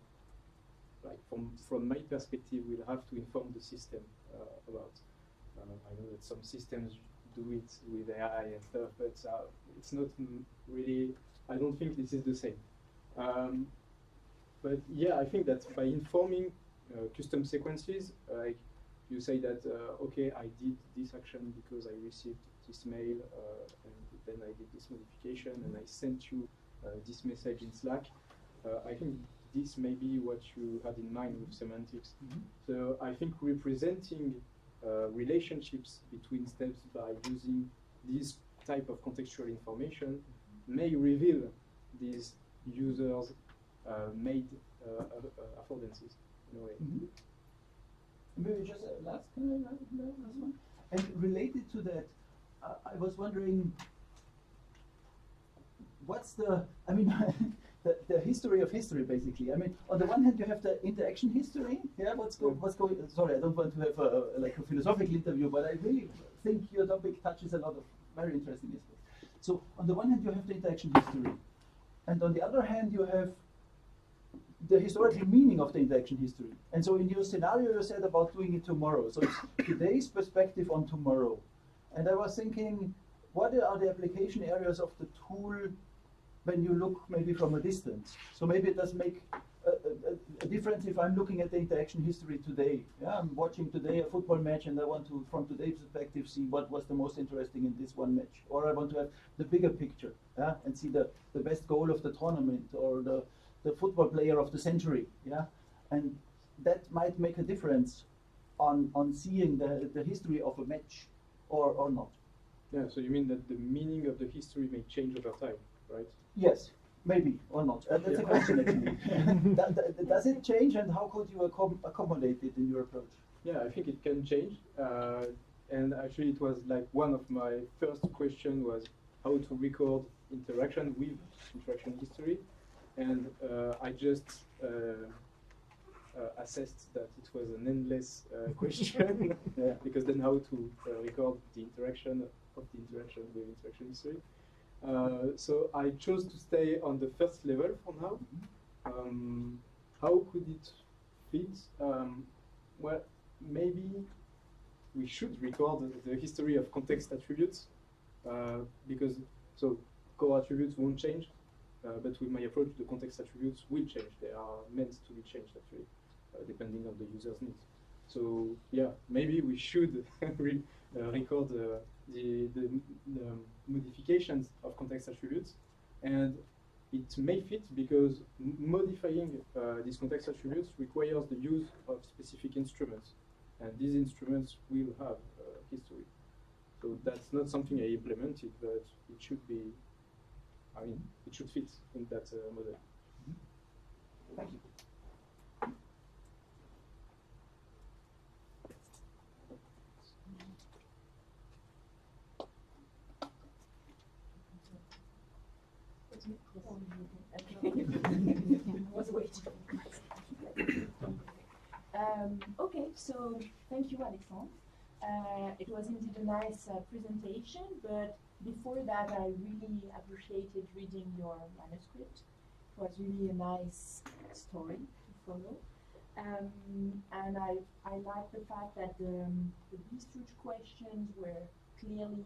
like from my perspective, will have to inform the system about. I know that some systems do it with AI and stuff, but it's not really. I don't think this is the same. But yeah, I think that by informing custom sequences, like you say that, okay, I did this action because I received this mail, and then I did this modification, and I sent you this message in Slack. I think this may be what you had in mind with semantics. Mm-hmm. So I think representing relationships between steps by using this type of contextual information may reveal these users made affordances in a way. Mm-hmm. Maybe just last one. And related to that, I was wondering, what's the, I mean, the history of history, basically. I mean, on the one hand, you have the interaction history. Yeah, what's going? Sorry, I don't want to have like a philosophical interview, but I really think your topic touches a lot of very interesting aspects. So on the one hand, you have the interaction history, and on the other hand, you have the historical meaning of the interaction history. And so in your scenario, you said about doing it tomorrow. So it's today's perspective on tomorrow. And I was thinking, what are the application areas of the tool when you look maybe from a distance? So maybe it does make a difference if I'm looking at the interaction history today. Yeah, I'm watching today a football match and I want to, from today's perspective, see what was the most interesting in this one match. Or I want to have the bigger picture, yeah, and see the best goal of the tournament or the football player of the century. Yeah, and that might make a difference on seeing the history of a match or not. Yeah, so you mean that the meaning of the history may change over time, right? Yes, Maybe or not. That's a Yeah. question actually. Does it change, and how could you accommodate it in your approach? Yeah, I think it can change. And actually, it was like one of my first questions was how to record interaction with interaction history. And I just assessed that it was an endless question, Yeah. because then how to record the interaction of the interaction with interaction history. So I chose to stay on the first level for now. How could it fit? Well, maybe we should record the history of context attributes, because so core attributes won't change, but with my approach, the context attributes will change. They are meant to be changed actually, depending on the user's needs. So yeah, maybe we should record the modifications of context attributes, and it may fit because modifying these context attributes requires the use of specific instruments, and these instruments will have history. So that's not something I implemented, but it should be, I mean, it should fit in that model. Thank you. Was waiting. Okay, so thank you, Alexandre. It was indeed a nice presentation, but before that, I really appreciated reading your manuscript. It was really a nice story to follow. And I like the fact that the research questions were clearly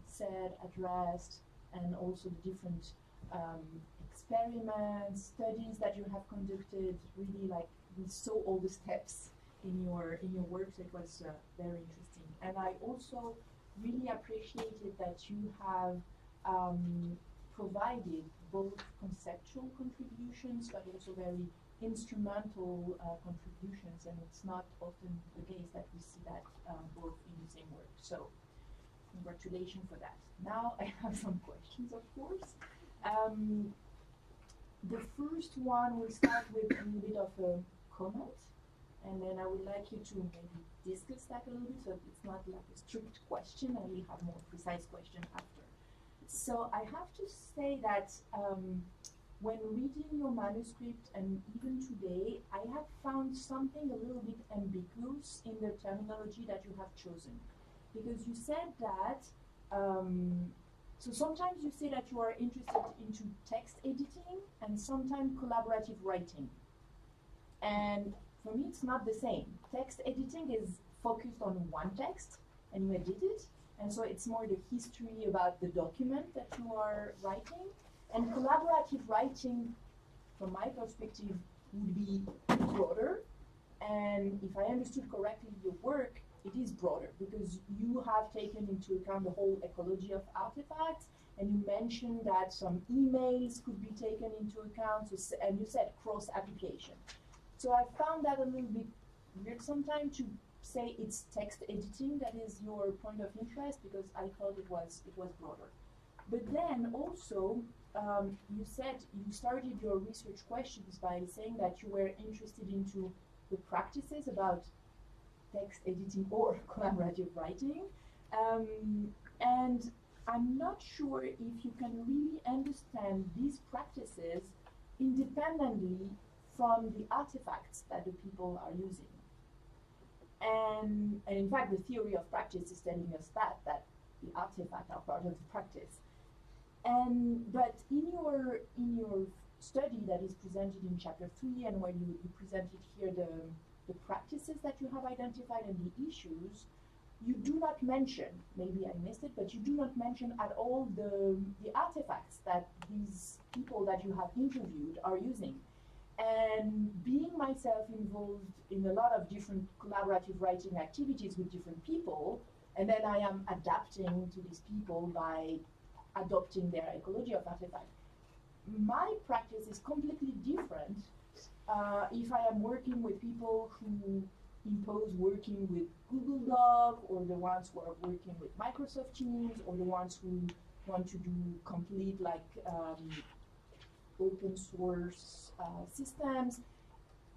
said, addressed, and also the different experiments, studies that you have conducted. Really, like, we saw all the steps in your work, so it was very interesting. And I also really appreciated that you have provided both conceptual contributions, but also very instrumental contributions, and it's not often the case that we see that both in the same work. So congratulations for that. Now I have some questions, of course. The first one, we'll start with a little bit of a comment, and then I would like you to maybe discuss that a little bit, so it's not like a strict question, and we'll have more precise question after. So I have to say that when reading your manuscript, and even today, I have found something a little bit ambiguous in the terminology that you have chosen. Because you said that, so sometimes you say that you are interested into text editing and sometimes collaborative writing. And for me, it's not the same. Text editing is focused on one text and you edit it. And so it's more the history about the document that you are writing. And collaborative writing, from my perspective, would be broader. And if I understood correctly your work, it is broader because you have taken into account the whole ecology of artifacts, and you mentioned that some emails could be taken into account, so, and you said cross-application. So I found that a little bit weird sometimes to say it's text editing that is your point of interest, because I thought it was broader. But then also, you said you started your research questions by saying that you were interested into the practices about text editing or collaborative writing. And I'm not sure if you can really understand these practices independently from the artifacts that the people are using. And in fact, the theory of practice is telling us that the artifacts are part of the practice. But in your study that is presented in chapter 3, and where you presented here the practices that you have identified and the issues, you do not mention, maybe I missed it, but you do not mention at all the artifacts that these people that you have interviewed are using. And being myself involved in a lot of different collaborative writing activities with different people, and then I am adapting to these people by adopting their ecology of artifacts. My practice is completely different if I am working with people who impose working with Google Doc, or the ones who are working with Microsoft Teams, or the ones who want to do complete like open source systems.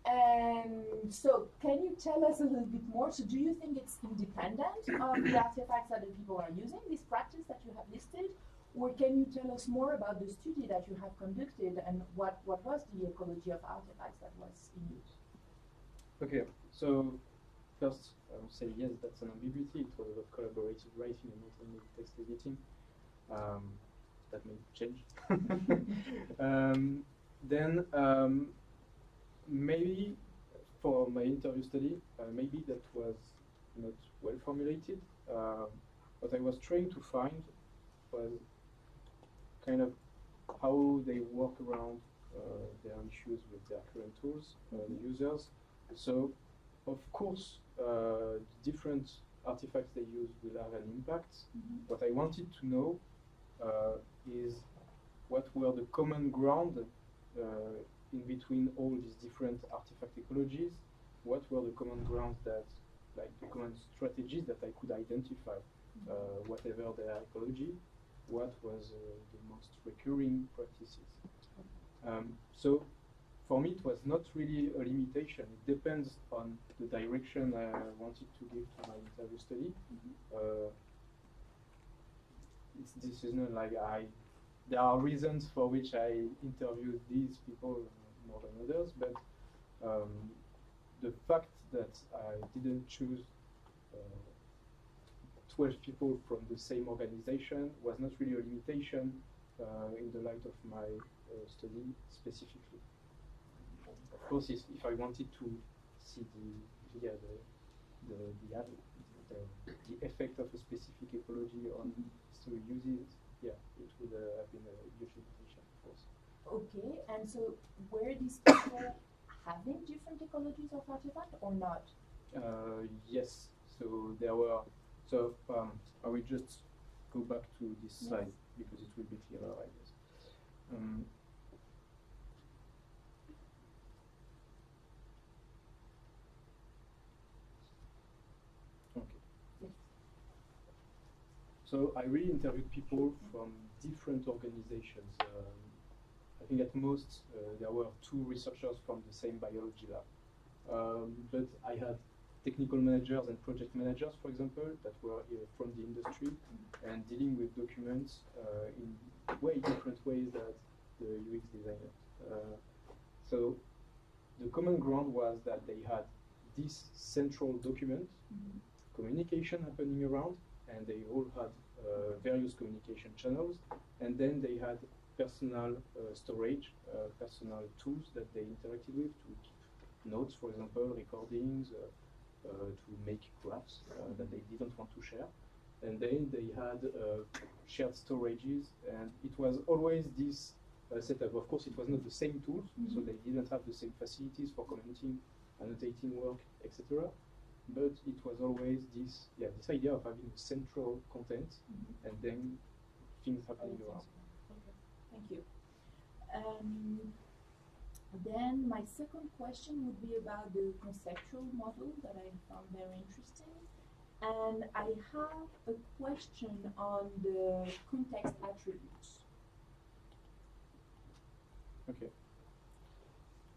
And so, can you tell us a little bit more? So, do you think it's independent of the artifacts that the people are using, this practice that you have listed? Or can you tell us more about the study that you have conducted and what was the ecology of artifacts that was in use? Okay, so first I would say yes, that's an ambiguity. It was about collaborative writing and not only text editing. That may change. Then maybe for my interview study, maybe that was not well formulated. What I was trying to find was kind of how they work around their issues with their current tools, the users. So, of course, different artifacts they use will have an impact. What I wanted to know is what were the common ground in between all these different artifact ecologies. What were the common grounds that, like the common strategies that I could identify, whatever their ecology, what was the most recurring practices. So for me, it was not really a limitation. It depends on the direction I wanted to give to my interview study. This is not like there are reasons for which I interviewed these people more than others, but the fact that I didn't choose 12 people from the same organization was not really a limitation in the light of my study specifically. Of course, if I wanted to see the effect of a specific ecology on history uses, yeah, it would have been a huge limitation, of course. Okay, and so were these people having different ecologies of artifact or not? Yes, so there were. So I will just go back to this slide because it will be clearer, I guess. Okay. Yes. So I really interviewed people from different organizations. I think at most there were 2 researchers from the same biology lab. But I had technical managers and project managers, for example, that were from the industry and dealing with documents in way different ways than the UX designers. So the common ground was that they had this central document, communication happening around, and they all had various communication channels, and then they had personal storage, personal tools that they interacted with to keep notes, for example, recordings, to make graphs that they didn't want to share. And then they had shared storages, and it was always this setup. Of course, it was not the same tools, so they didn't have the same facilities for commenting, annotating work, etc. But it was always this idea of having central content and then things happening around. Okay, thank you. Then my second question would be about the conceptual model that I found very interesting. And I have a question on the context attributes. Okay.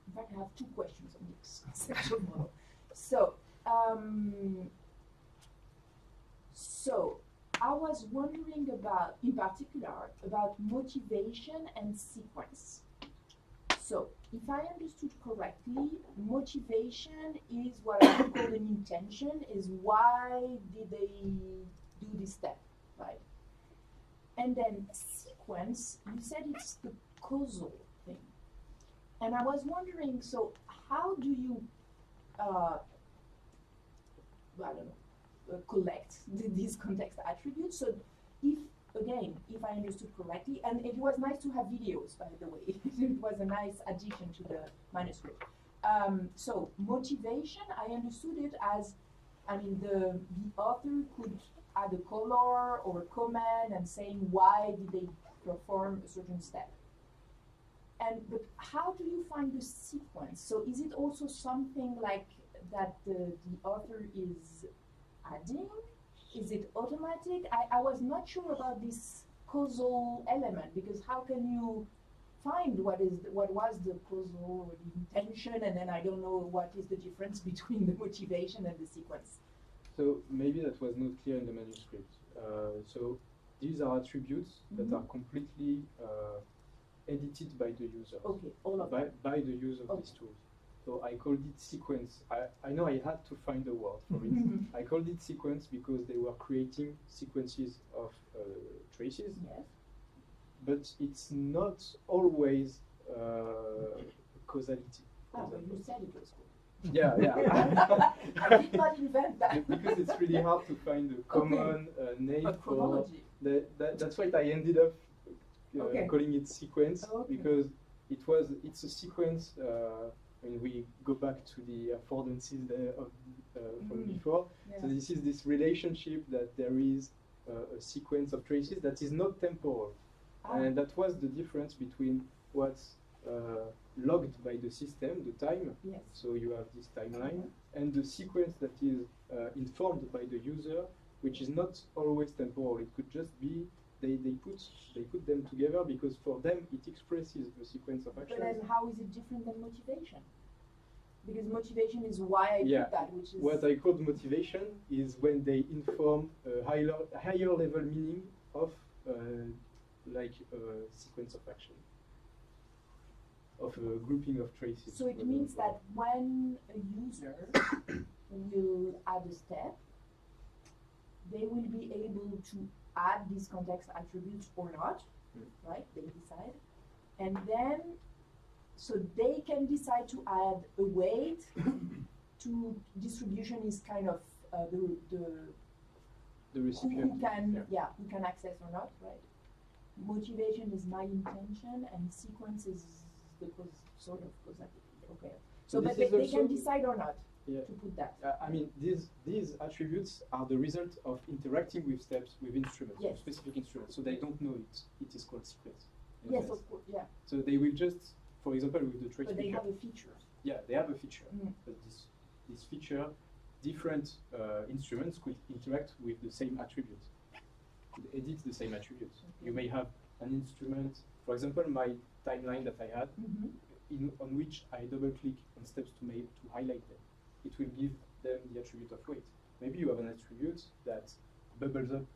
In fact, I have 2 questions on this conceptual model. So, I was wondering about, in particular, about motivation and sequence. So, if I understood correctly, motivation is what I would call an intention, is why did they do this step, right? And then sequence, you said it's the causal thing. And I was wondering, so how do you, collect these context attributes? So if I understood correctly, and it was nice to have videos, by the way. It was a nice addition to the manuscript. So motivation, I understood it as, the author could add a color or a comment and saying why did they perform a certain step. But how do you find the sequence? So is it also something like that the author is adding? Is it automatic? I was not sure about this causal element, because how can you find what was the causal or the intention, and then I don't know what is the difference between the motivation and the sequence. So maybe that was not clear in the manuscript. So these are attributes that are completely edited by the user. Okay, all of them. By the use of these tools. So I called it sequence. I know I had to find a word for it. I called it sequence because they were creating sequences of traces. Yes. But it's not always causality. Ah, well, you said it was cool. Yeah, yeah. I did not invent that. Because it's really hard to find a common name A for chronology. that's why I ended up Okay. calling it sequence Okay. because it's a sequence. When we go back to the affordances there from before, Yeah. so this is this relationship that there is a sequence of traces that is not temporal, and that was the difference between what's logged by the system, the time. Yes. So you have this timeline, and the sequence that is informed by the user, which is not always temporal. It could just be they put them together because for them it expresses a sequence of But actions. then how is it different than motivation? Because motivation is why I Yeah. put that, which is What I call motivation is when they inform a higher level meaning of like a sequence of action, of a grouping of traces. so it means that when a user will add a step, they will be able to add these context attributes or not, right? They decide. And then, so they can decide to add a weight to distribution is kind of the the who recipient. can, who can access or not, right? Motivation is my intention and sequence is the sort of causality. Okay. So, This but they is can also- decide or not Yeah. to put that. I mean, these attributes are the result of interacting with steps with instruments, Yes. specific instruments. So they don't know it. It is called sequence. in a Yes, sense. of course, yeah. So they will just, for example, with the trace But they feature. have a feature. Yeah, they have a feature, Mm. but this feature, different instruments could interact with the same attribute, could edit the same attributes. Okay. You may have an instrument, for example, my timeline that I had, on which I double-click on steps to highlight them. It will give them the attribute of weight. Maybe you have an attribute that bubbles up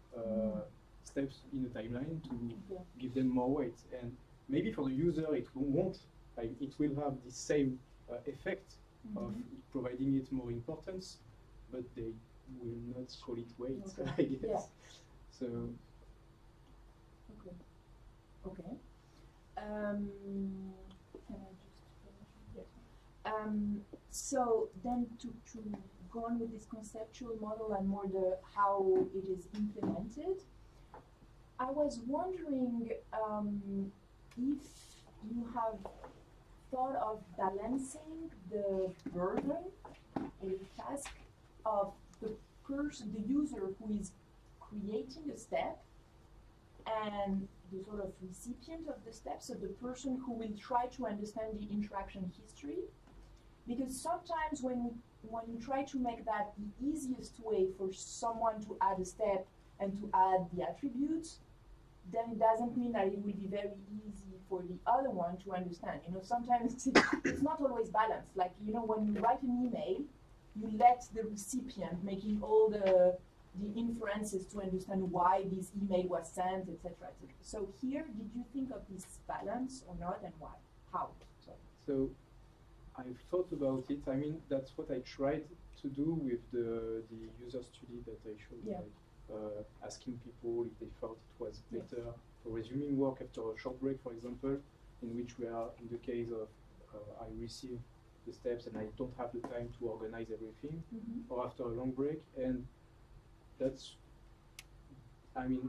steps in a timeline to Okay. give them more weight. And maybe for the user it won't, like it will have the same effect of providing it more importance, but they will not call it weight, Okay. I guess. Yeah. So Okay. Okay. Can I just finish? Yes. So then to go on with this conceptual model and more the how it is implemented, I was wondering if you have thought of balancing the burden or the task of the person, the user who is creating a step, and the sort of recipient of the step, so the person who will try to understand the interaction history. Because sometimes when you try to make that the easiest way for someone to add a step and to add the attributes, then it doesn't mean that it will be very easy for the other one to understand. You know, sometimes it's not always balanced. Like, you know, when you write an email, you let the recipient making all the inferences to understand why this email was sent, etc. So here, did you think of this balance or not, and why? How? So I've thought about it. I mean, that's what I tried to do with the user study that I showed, Yeah. like asking people if they thought it was better for resuming work after a short break, for example, in which we are in the case of I receive the steps and I don't have the time to organize everything, or after a long break. And that's, I mean,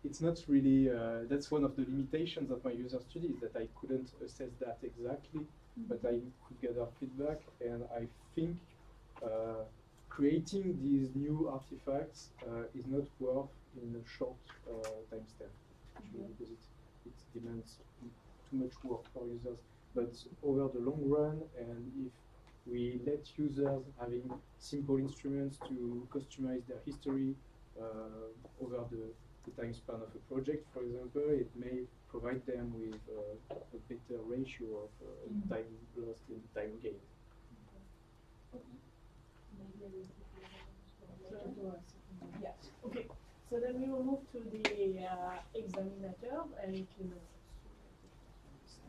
it's not really, that's one of the limitations of my user studies, that I couldn't assess that exactly, but I could gather feedback, and I think creating these new artifacts is not worth in a short time stamp, actually, because it demands too much work for users. But over the long run, and if we let users having simple instruments to customize their history over the time span of a project, for example, it may provide them with a better ratio of time lost and time gained. Yeah. Okay. So then we will move to the examinator and to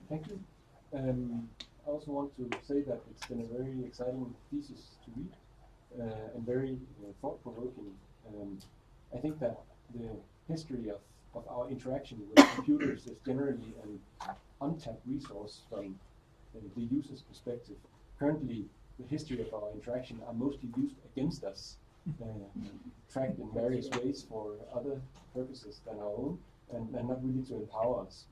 Thank you. I also want to say that it's been a very exciting thesis to read and very thought-provoking. I think that the history of our interaction with computers is generally an untapped resource from the user's perspective. Currently, the history of our interaction are mostly used against us, tracked in various ways for other purposes than our own, and not really to empower us.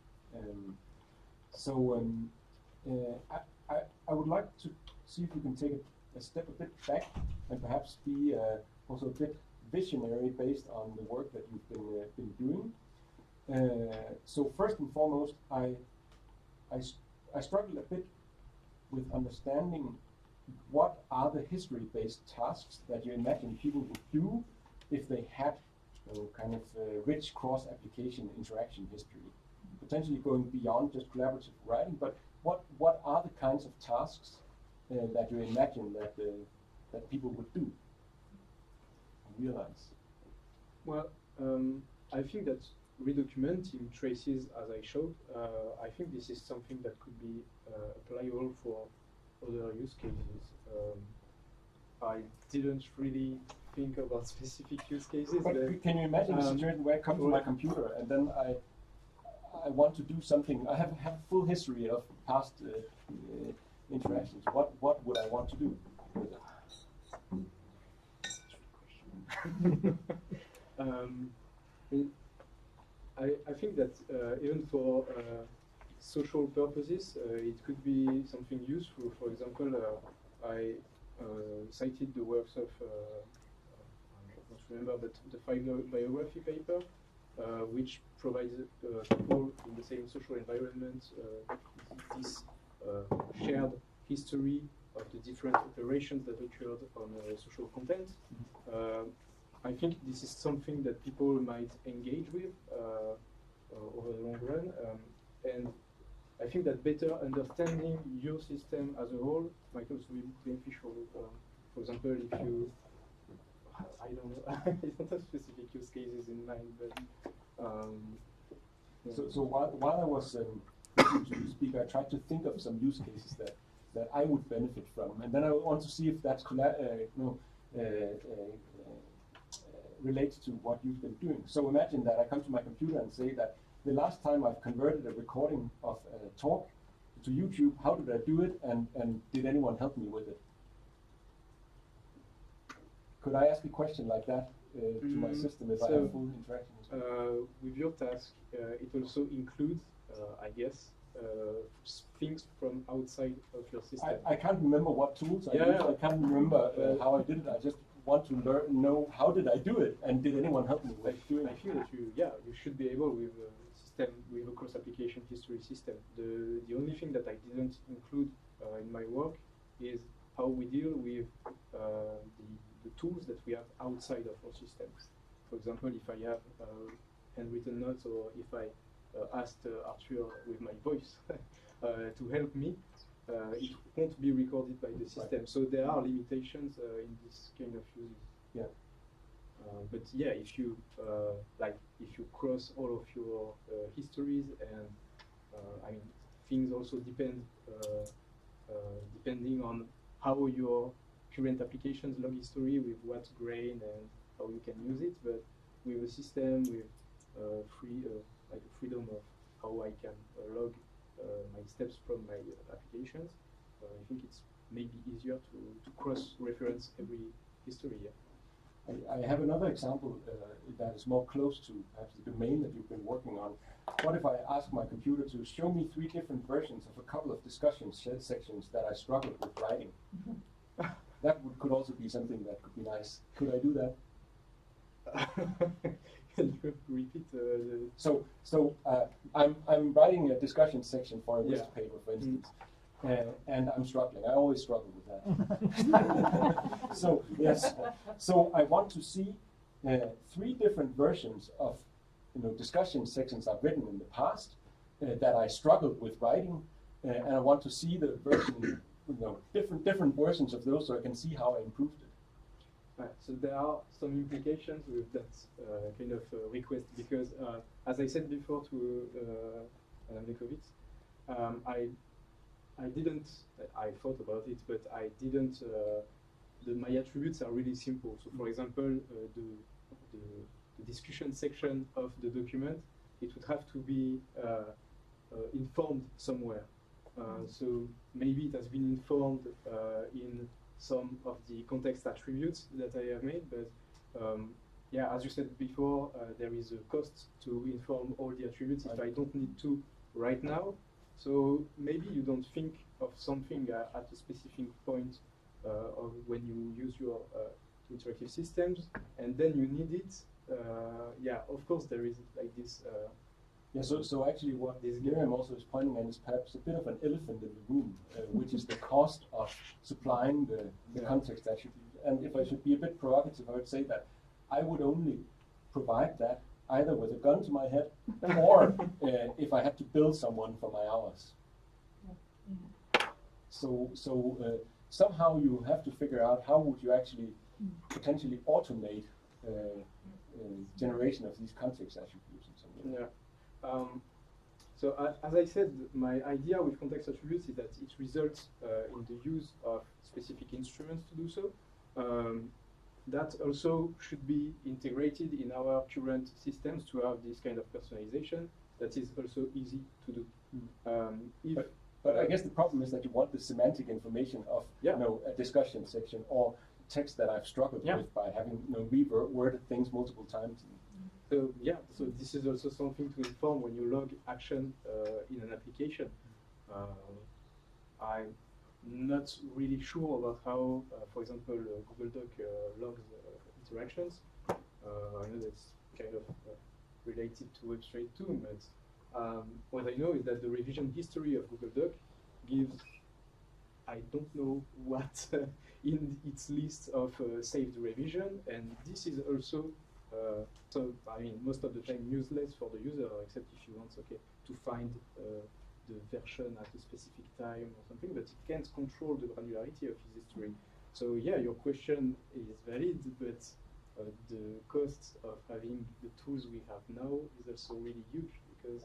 I would like to see if we can take a step a bit back and perhaps be also a bit visionary based on the work that you've been doing. So first and foremost, I struggle a bit with understanding what are the history-based tasks that you imagine people would do if they had kind of rich cross-application interaction history, potentially going beyond just collaborative writing. But what are the kinds of tasks that you imagine that people would do and realize? Well, I think that redocumenting traces, as I showed, I think this is something that could be applicable for other use cases. I didn't really think about specific use cases. But can you imagine a situation where I come to my computer and then I want to do something? I have a full history of past interactions. What would I want to do with it? I think that even for social purposes, it could be something useful. For example, I cited the works of, I don't remember, but the biography paper, which provides people in the same social environment this shared history of the different operations that occurred on social content. I think this is something that people might engage with over the long run, and I think that better understanding your system as a whole might also be beneficial. For example, if you, I don't know, I don't have specific use cases in mind, but yeah. So while I was listening to you speak, I tried to think of some use cases that I would benefit from, and then I want to see if that's relates to what you've been doing. So imagine that I come to my computer and say that the last time I've converted a recording of a talk to YouTube, how did I do it, and did anyone help me with it? Could I ask a question like that to my system if I have full interaction? With your task, it also includes, I guess, things from outside of your system. I can't remember what tools I used. I can't remember how I did it. I just want to know how did I do it, and did anyone help me with doing it? I feel that you should be able with a system, with a cross-application history system. The only thing that I didn't include in my work is how we deal with the tools that we have outside of our systems. For example, if I have handwritten notes, or if I asked Arthur with my voice to help me, it won't be recorded by the system. Right. So there are limitations in this kind of uses. Yeah. But yeah, if you if you cross all of your histories, and I mean, things also depend depending on how your current applications log history, with what grain and how you can use it. But with a system with freedom of how I can log my steps from my applications, I think it's maybe easier to cross-reference every history. Yeah. I have another example that is more close to perhaps the domain that you've been working on. What if I ask my computer to show me 3 different versions of a couple of discussion sections that I struggled with writing? That could also be something that could be nice. Could I do that? Can you repeat? So I'm writing a discussion section for a list paper, for instance, and I'm struggling. I always struggle with that. So yes, so I want to see 3 different versions of discussion sections I've written in the past that I struggled with writing, and I want to see the version, different versions of those, so I can see how I improved it. Right, so there are some implications with that kind of request, because as I said before to Madame Lekovitz, I didn't, I thought about it, but I didn't, my attributes are really simple. So for example, the discussion section of the document, it would have to be informed somewhere. So maybe it has been informed in some of the context attributes that I have made, but yeah, as you said before, there is a cost to inform all the attributes if I don't need to right now. So maybe you don't think of something at a specific point of when you use your interactive systems, and then you need it. Yeah, of course there is like this. Yeah, so actually what this Miriam also is pointing at is perhaps a bit of an elephant in the room, which is the cost of supplying the context attribute. And if I should be a bit provocative, I would say that I would only provide that either with a gun to my head or if I had to build someone for my hours. So somehow you have to figure out how would you actually potentially automate generation of these context attributes and so on. Yeah. So as I said, my idea with context attributes is that it results in the use of specific instruments to do so. That also should be integrated in our current systems to have this kind of personalization that is also easy to do. But I guess the problem is that you want the semantic information of a discussion section or text that I've struggled with by having reworded things multiple times. So yeah, so this is also something to inform when you log action in an application. I'm not really sure about how, for example, Google Doc logs interactions. I know that's kind of related to Web3 too, but what I know is that the revision history of Google Doc gives, I don't know what in its list of saved revision, and this is also so I mean most of the time useless for the user, except if you want to find the version at a specific time or something, but it can't control the granularity of his history. So yeah, your question is valid, but the cost of having the tools we have now is also really huge, because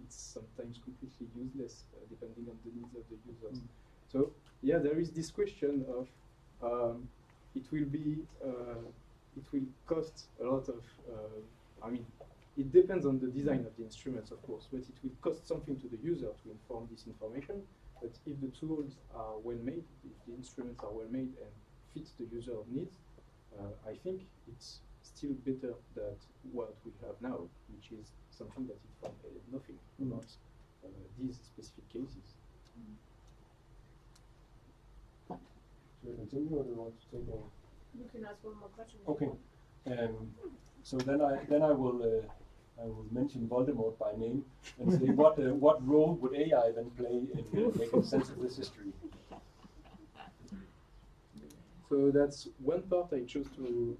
it's sometimes completely useless depending on the needs of the users. So yeah, there is this question of it will cost a lot of, I mean, it depends on the design of the instruments, of course, but it will cost something to the user to inform this information. But if the tools are well made, if the instruments are well made and fit the user needs, I think it's still better than what we have now, which is something that informs nothing about these specific cases. Should we continue, or do you want to take a... You can ask one more question. Okay. So then I will mention Voldemort by name and say what role would AI then play in making sense of this history? So that's one part I chose to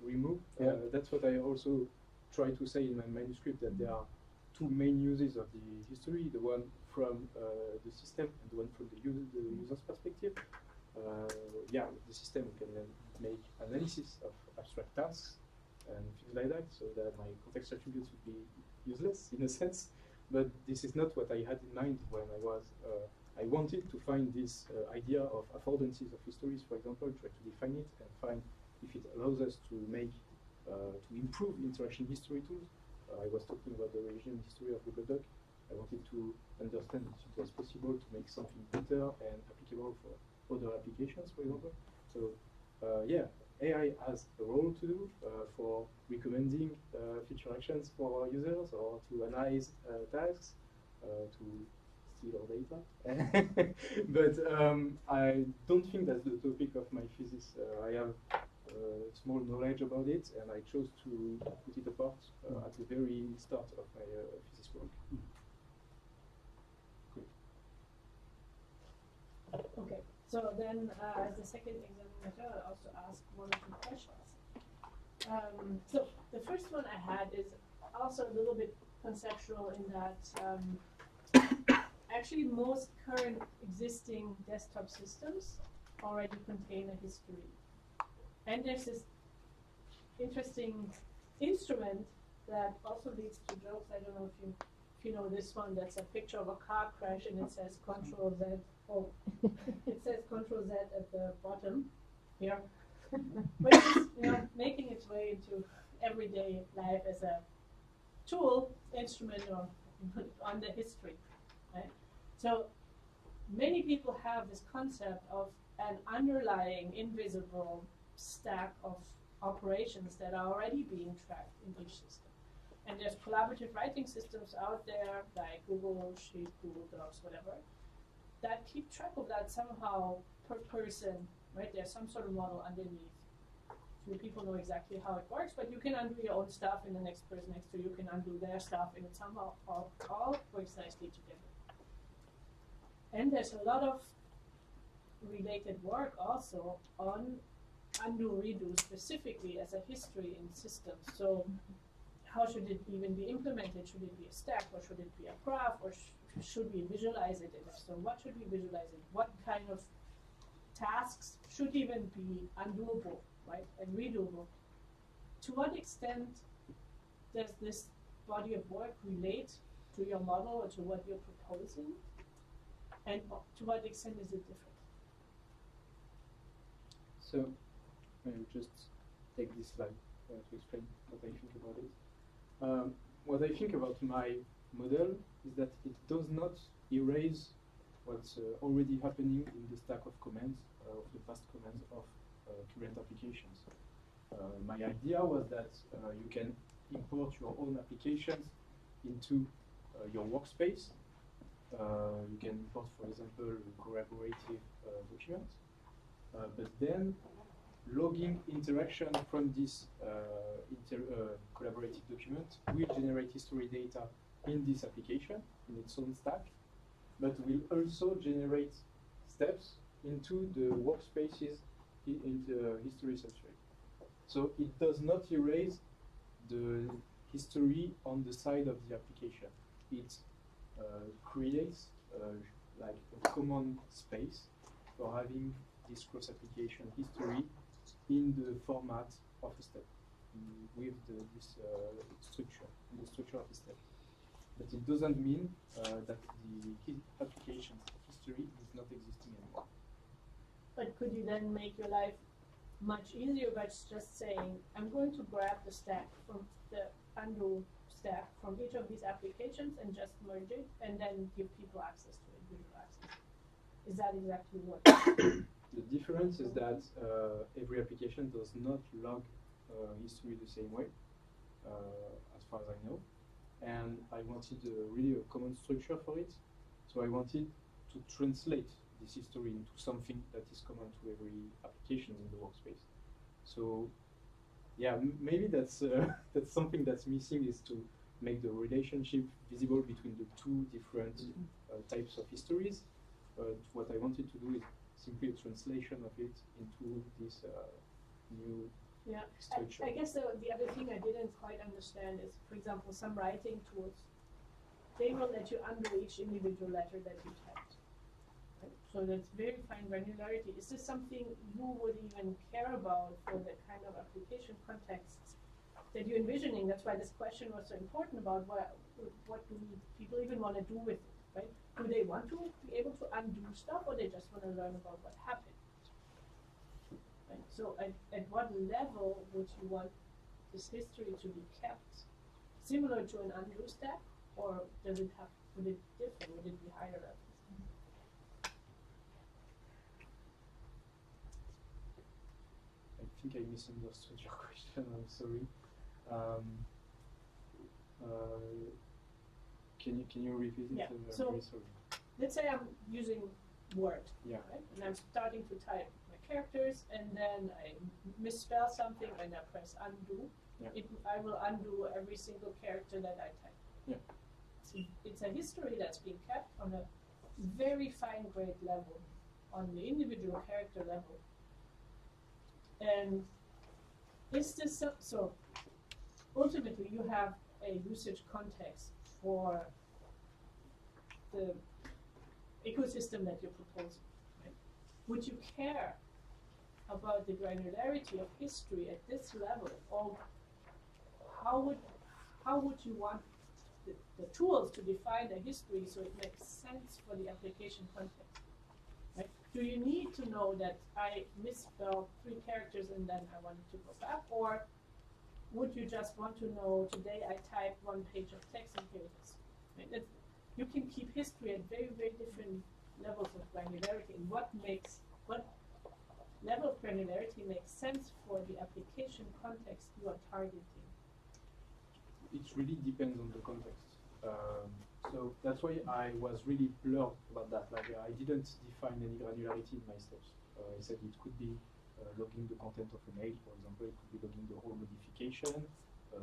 remove. That's what I also try to say in my manuscript, that there are two main uses of the history: the one from the system and the one from the user's perspective. Yeah, with the system we can then make analysis of abstract tasks and things like that, so that my context attributes would be useless in a sense. But this is not what I had in mind when I was, I wanted to find this idea of affordances of histories, for example, try to define it and find if it allows us to make, to improve interaction history tools. I was talking about the revision history of Google Doc. I wanted to understand if it was possible to make something better and applicable for other applications, for example. So yeah, AI has a role to do for recommending future actions for users, or to analyze tasks, to steal our data. But I don't think that's the topic of my thesis. I have small knowledge about it, and I chose to put it apart at the very start of my thesis work. Okay, so then as the second examiner, I also asked one or two questions. So the first one I had is, also a little bit conceptual in that actually most current existing desktop systems already contain a history. And there's this interesting instrument that also leads to jokes. I don't know if you know this one. That's a picture of a car crash and it says Control Z. Oh, it says Control Z at the bottom here, which is making its way into everyday life as a tool, instrument, or on the history. Right? So many people have this concept of an underlying invisible stack of operations that are already being tracked in each system. And there's collaborative writing systems out there like Google Sheets, Google Docs, whatever, that keep track of that somehow per person, right? There's some sort of model underneath. So people know exactly how it works, but you can undo your own stuff and the next person next to you can undo their stuff, and it somehow all works nicely together. And there's a lot of related work also on undo redo specifically as a history in systems. So how should it even be implemented? Should it be a stack, or should it be a graph, or should we visualize it? And if so, what should we visualize it? What kind of tasks should even be undoable, right, and redoable? To what extent does this body of work relate to your model or to what you're proposing? And to what extent is it different? So I will just take this slide to explain what I think about it. What I think about my model is that it does not erase what's already happening in the stack of commands, of the past commands of current applications. My idea was that you can import your own applications into your workspace. You can import, for example, a collaborative document, but then logging interaction from this collaborative document will generate history data in this application, in its own stack, but will also generate steps into the workspaces in the history substrate. So it does not erase the history on the side of the application. It creates like a common space for having this cross-application history in the format of a step, with this structure, the structure of a step. But it doesn't mean that the application's history is not existing anymore. But could you then make your life much easier by just saying, I'm going to grab the stack from the undo stack from each of these applications and just merge it and then give people access to it, visual access? Is that exactly what? The difference is that every application does not log history the same way, as far as I know. And I wanted really a common structure for it. So I wanted to translate this history into something that is common to every application in the workspace. So yeah, maybe that's that's something that's missing, is to make the relationship visible between the two different types of histories. What I wanted to do is simply a translation of it into this new structure. I guess the other thing I didn't quite understand is, for example, some writing tools, they will let you undo each individual letter that you typed. Right? So that's very fine granularity. Is this something you would even care about for the kind of application contexts that you're envisioning? That's why this question was so important about what do people even want to do with it, right? Do they want to be able to undo stuff, or they just want to learn about what happened? Right? So at what level would you want this history to be kept? Similar to an undo stack, or would it differ? Would it be higher levels? I think I misunderstood your question, I'm sorry. Can you repeat it? Yeah. I'm So very sorry. let's say I'm using Word, Yeah. right? And I'm starting to type my characters, and then I misspell something and I press undo. Yeah. I will undo every single character that I type. Yeah. It's a history that's being kept on a very fine-grained level, on the individual character level. And is this so ultimately you have a usage context for the ecosystem that you're proposing, right? Would you care about the granularity of history at this level, or how would you want the tools to define the history so it makes sense for the application context? Right? Do you need to know that I misspelled 3 characters and then I wanted to go back, or would you just want to know today I typed 1 page of text and here it is? Right? You can keep history at very, very different levels of granularity. And what level of granularity makes sense for the application context you are targeting? It really depends on the context. So that's why I was really blurred about that. Like I didn't define any granularity in my steps. I said it could be logging the content of a mail, for example. It could be logging the whole modification,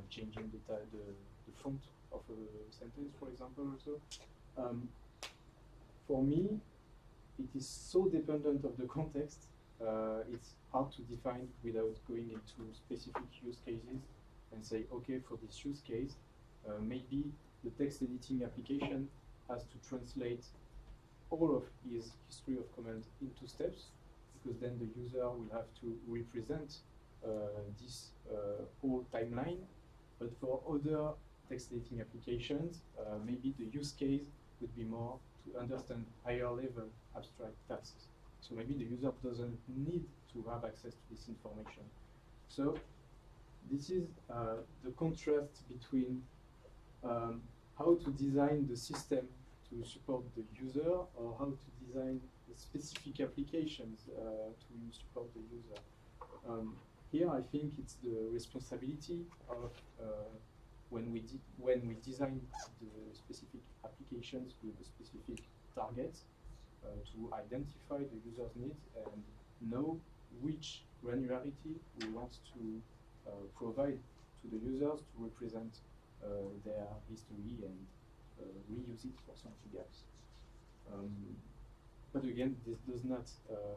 changing the font of a sentence, for example, also. For me, it is so dependent of the context. It's hard to define without going into specific use cases and say, okay, for this use case, maybe the text editing application has to translate all of his history of command into steps, because then the user will have to represent this whole timeline. But for other text editing applications, maybe the use case would be more to understand higher level abstract tasks. So maybe the user doesn't need to have access to this information. So this is the contrast between how to design the system to support the user, or how to design the specific applications to support the user. Here, I think it's the responsibility of when we design the specific applications with a specific target to identify the user's needs and know which granularity we want to provide to the users to represent their history and reuse it for something else. But again, this does not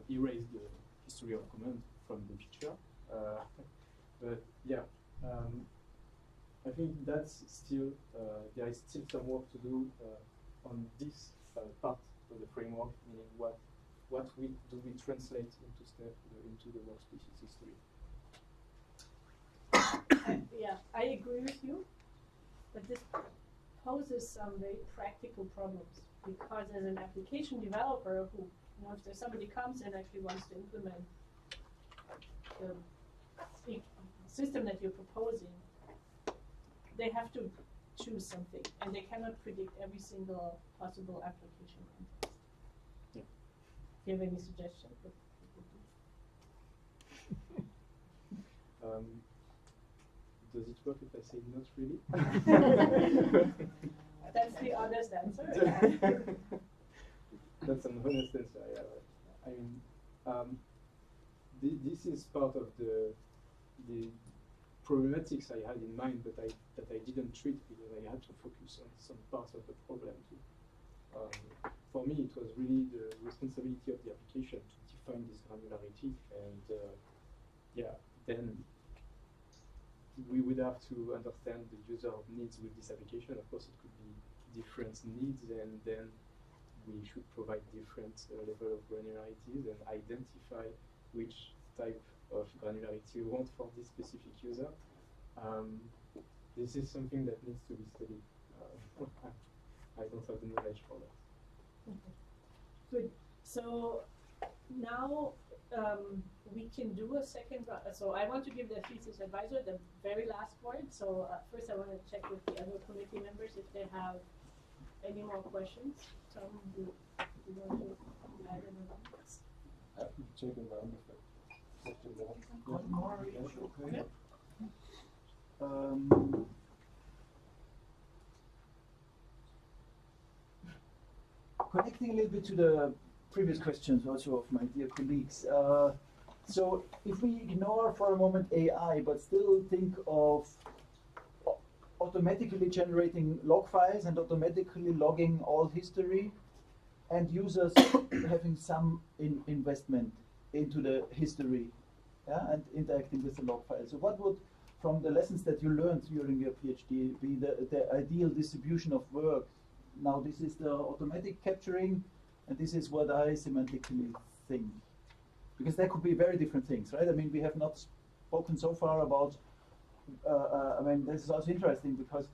erase the history of command from the picture. But yeah, I think that's still, there is still some work to do on this part of the framework, meaning what do we translate into step into the workspace's history. Yeah, I agree with you, but this poses some very practical problems, because as an application developer who, if there's somebody comes and actually wants to implement the system that you're proposing, they have to choose something, and they cannot predict every single possible application context. Yeah. Do you have any suggestions? Does it work if I say not really? That's the honest answer. That's an honest answer. Yeah. I mean, this is part of the problematics I had in mind, but that I didn't treat because I had to focus on some parts of the problem too. For me, it was really the responsibility of the application to define this granularity, and yeah, then we would have to understand the user needs with this application. Of course, it could be different needs, and then we should provide different level of granularities and identify which type of granularity we want for this specific user. This is something that needs to be studied. I don't have the knowledge for that. Okay. Good. So now we can do a second round. So I want to give the thesis advisor the very last word. So first I want to check with the other committee members if they have any more questions. Tom, do you want to add anything? Happy to take a round of it. One more, okay. Yep. Connecting a little bit to the previous questions also of my dear colleagues. So if we ignore for a moment AI, but still think of automatically generating log files and automatically logging all history, and users having some investment into the history, yeah, and interacting with the log file. So what would from the lessons that you learned during your PhD, be the ideal distribution of work. Now this is the automatic capturing, and this is what I semantically think. Because there could be very different things, right? I mean, we have not spoken so far about, I mean, this is also interesting because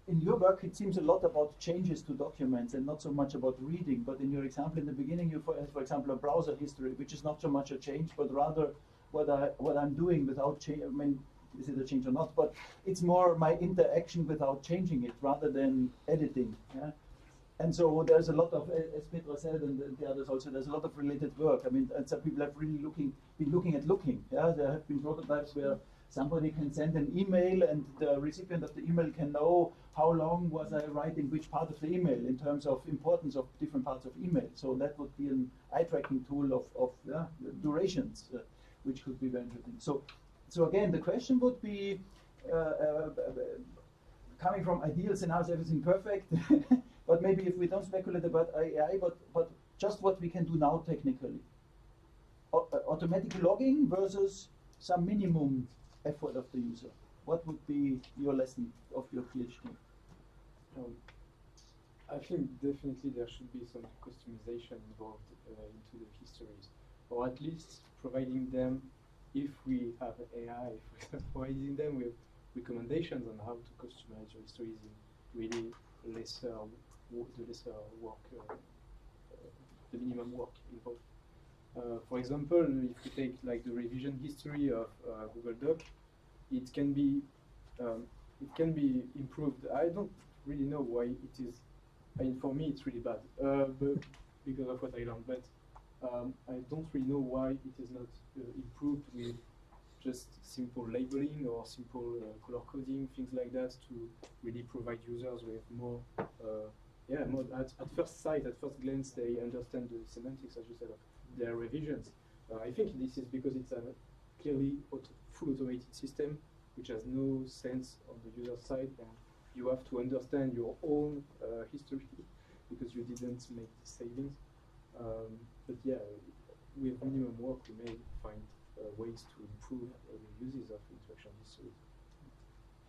in your work it seems a lot about changes to documents and not so much about reading, but in your example in the beginning you have, for example, a browser history, which is not so much a change, but rather what I'm doing without change. I mean, is it a change or not? But it's more my interaction without changing it rather than editing. Yeah? And so there's a lot of, as Petra said, and the others also, there's a lot of related work. I mean, and some people have really been looking at looking. Yeah, there have been prototypes where somebody can send an email and the recipient of the email can know how long was I writing which part of the email in terms of importance of different parts of email. So that would be an eye tracking tool of durations, which could be very interesting. So again, the question would be, coming from ideals and how's everything perfect, but maybe if we don't speculate about AI, but just what we can do now technically. Automatic logging versus some minimum effort of the user. What would be your lesson of your PhD? I think definitely there should be some customization involved into the histories, or at least providing them, if we have AI, for example, providing them with recommendations on how to customize your histories in really the lesser work, the minimum work involved. For example, if we take like the revision history of Google Doc, it can be improved. I don't really know why it is. I mean, for me, it's really bad, but because of what I learned. But I don't really know why it is not improved with just simple labeling or simple color coding, things like that, to really provide users with more. More at first sight, at first glance, they understand the semantics, as you said, of their revisions. I think this is because it's a clearly full automated system, which has no sense on the user side, and you have to understand your own history because you didn't make the savings. But yeah, with minimum work, we may find ways to improve the uses of interaction history.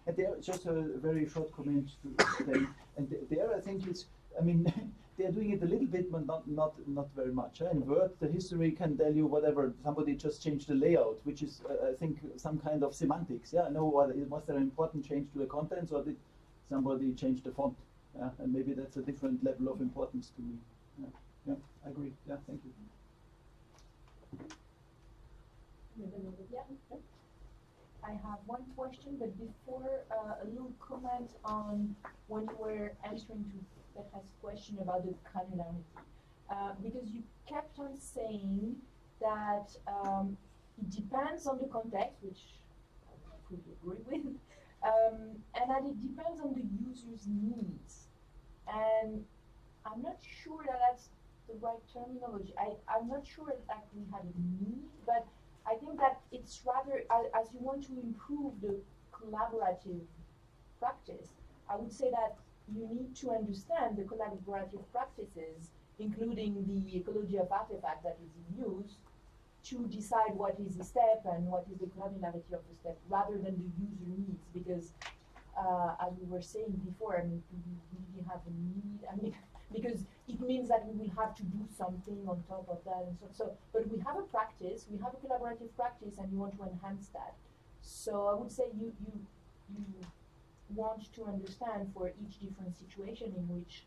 And there, just a very short comment to them. And there, I think it's, I mean, they're doing it a little bit, but not very much. In Word, the history can tell you whatever. Somebody just changed the layout, which is, I think, some kind of semantics. Yeah, no, was there an important change to the contents, or did somebody change the font? Yeah, and maybe that's a different level of importance to me. Yeah, I agree. Yeah, thank you. Yeah. I have one question, but before a little comment on when you were answering to Petra's question about the granularity. Because you kept on saying that it depends on the context, which I fully agree with, and that it depends on the user's needs. And I'm not sure that that's the right terminology. I'm not sure that we have a need, but I think that it's rather, as you want to improve the collaborative practice, I would say that you need to understand the collaborative practices, including the ecology of artifact that is in use, to decide what is a step and what is the granularity of the step, rather than the user needs. Because, as we were saying before, I mean, do we really have a need? I mean, because it means that we will have to do something on top of that, and so. But we have a practice, we have a collaborative practice, and you want to enhance that. So I would say you want to understand for each different situation in which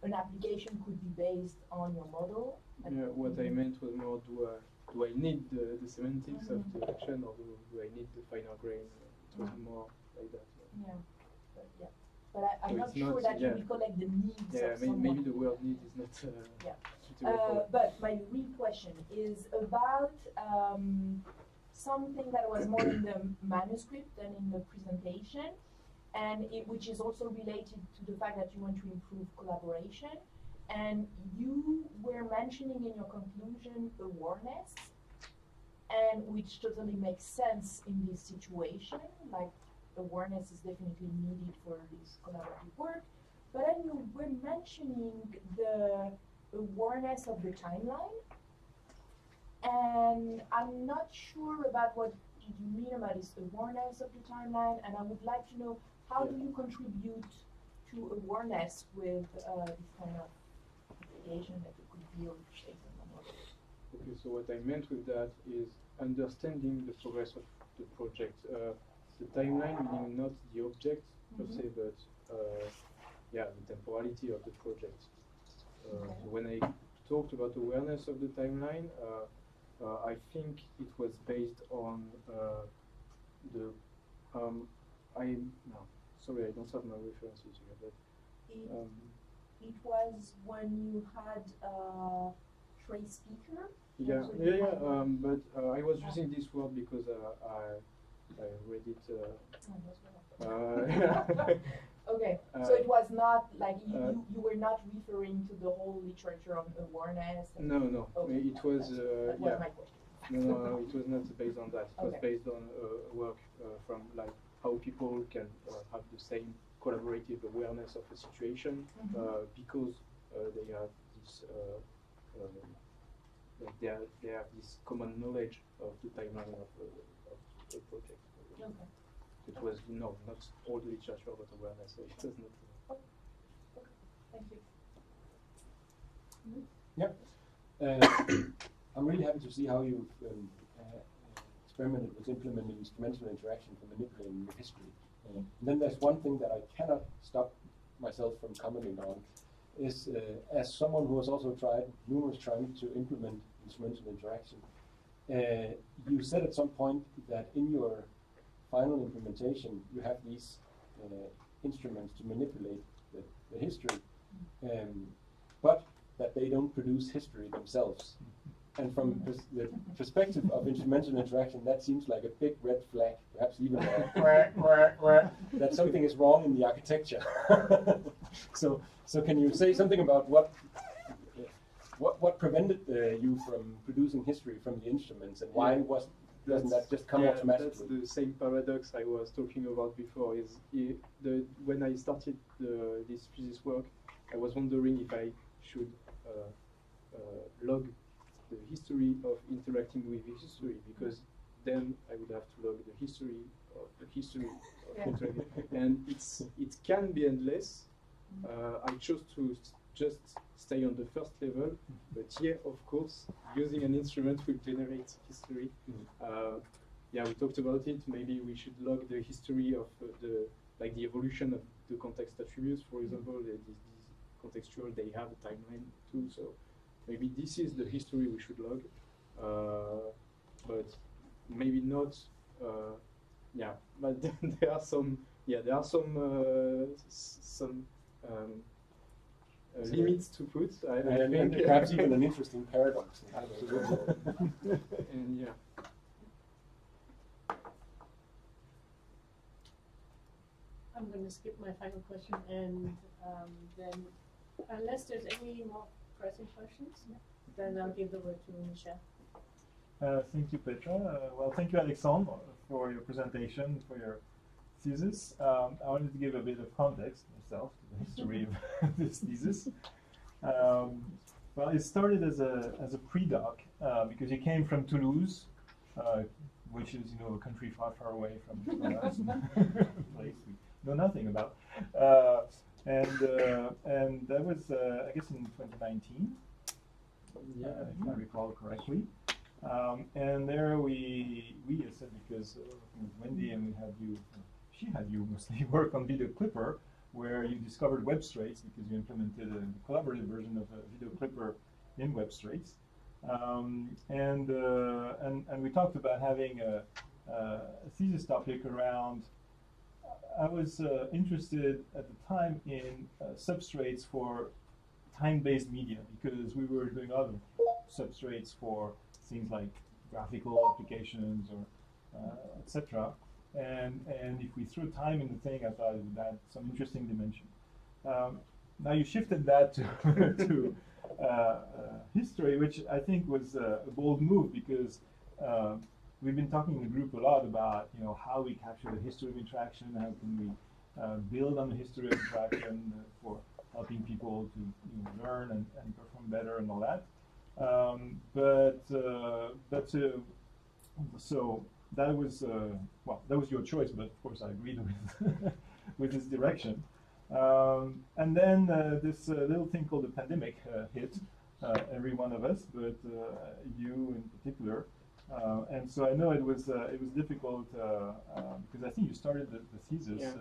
an application could be based on your model. Yeah, what I meant was more, do I need the semantics of the action, or do I need the finer grain? It was more like that. Yeah, but I'm not sure that you recollect the needs of someone. Maybe the word need is not suitable. But my real question is about something that was more in the manuscript than in the presentation, and which is also related to the fact that you want to improve collaboration. And you were mentioning in your conclusion awareness, and which totally makes sense in this situation. Like, awareness is definitely needed for this collaborative work. But then you were mentioning the awareness of the timeline. And I'm not sure about what you mean about this awareness of the timeline, and I would like to know how do you contribute to awareness with this kind of application that you could build based on the model? Okay, so what I meant with that is understanding the progress of the project. The timeline meaning not the object per se, but yeah, the temporality of the project. So when I talked about awareness of the timeline, I think it was based on the sorry, I don't have my references here, but it was when you had Trace Speaker. yeah, So yeah, you yeah. had But I was using this word because I read it. Okay, so it was not like you were not referring to the whole literature on awareness. No, no. Okay, It was that was yeah. my question. No, it was not based on that. It was Okay. based on work from like how people can have the same collaborative awareness of a situation because they have this like they have this common knowledge of the timeline of a project. Okay. It was not all the literature about awareness. So it was not. Thank you. I'm really happy to see how you've experimented with implementing instrumental interaction for manipulating the history. And then there's one thing that I cannot stop myself from commenting on is as someone who has also tried numerous times to implement instrumental interaction, you said at some point that in your final implementation you have these instruments to manipulate the history, but that they don't produce history themselves. And from the perspective of instrumental interaction, that seems like a big red flag, perhaps even that something is wrong in the architecture. So can you say something about what prevented you from producing history from the instruments, and why doesn't that just come automatically? That's the same paradox I was talking about before. When I started this thesis work, I was wondering if I should log the history of interacting with the history, because then I would have to log the history of interacting. And it can be endless. I chose to just stay on the first level, but yeah, of course, using an instrument will generate history. Yeah, we talked about it. Maybe we should log the history of the evolution of the context attributes, for example. These contextual, they have a timeline too, so maybe this is the history we should log, but maybe not. Yeah, but there are some limits to put. I think. And perhaps even an interesting paradox. And yeah. I'm going to skip my final question, and then, unless there's any more pressing questions, then I'll give the word to Michel. Thank you, Petra. Well, thank you, Alexandre, for your presentation, for your thesis. I wanted to give a bit of context myself to the history of this thesis. Well, it started as a pre-doc because you came from Toulouse, which is a country far, far away from us, a place we know nothing about, and that was I guess in 2019, if I recall correctly. And there we I said, because with Wendy and she had you mostly work on Video Clipper, where you discovered WebStraits because you implemented a collaborative version of Video Clipper in WebStraits. And we talked about having a thesis topic around. I was interested at the time in substrates for time-based media, because we were doing other substrates for things like graphical applications or etc. And if we threw time in the thing, I thought it would add some interesting dimension. Now you shifted that to history, which I think was a bold move, because we've been talking in the group a lot about how we capture the history of interaction, how can we build on the history of interaction for helping people to learn and perform better and all that. But to So that was well, that was your choice, but of course I agreed with with this direction. And then this little thing called the pandemic hit every one of us, but you in particular. And so I know it was difficult because I think you started the thesis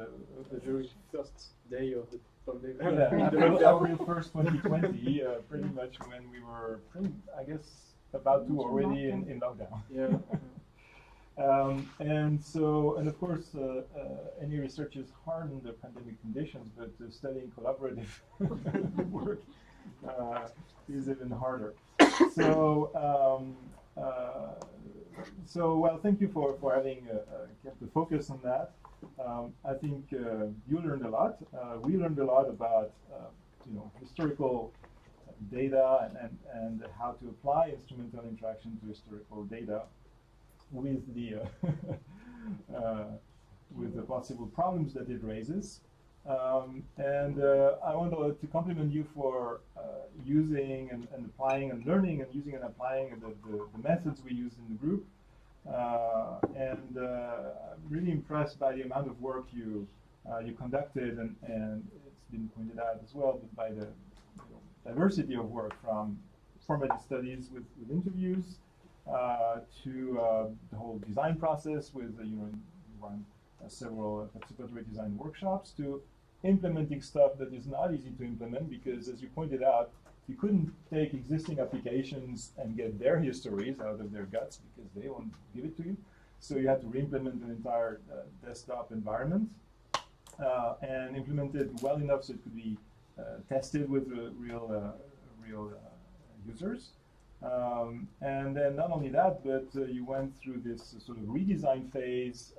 the very first day of the pandemic. Yeah, April 1st, 2020, pretty much when we were, I guess, about to already in lockdown. Yeah. And so, and of course, any research is hard under pandemic conditions, but studying collaborative work is even harder. So, well, thank you for having kept the focus on that. I think you learned a lot. We learned a lot about historical data and how to apply instrumental interaction to historical data with the with the possible problems that it raises. And I want to compliment you for using and applying and learning and using and applying the methods we use in the group. And I'm really impressed by the amount of work you conducted, and it's been pointed out as well by the diversity of work, from formative studies with interviews to the whole design process with you run several participatory design workshops, to implementing stuff that is not easy to implement because, as you pointed out, you couldn't take existing applications and get their histories out of their guts because they won't give it to you. So you had to re-implement an entire desktop environment and implement it well enough so it could be tested with real users. And then not only that, but you went through this sort of redesign phase,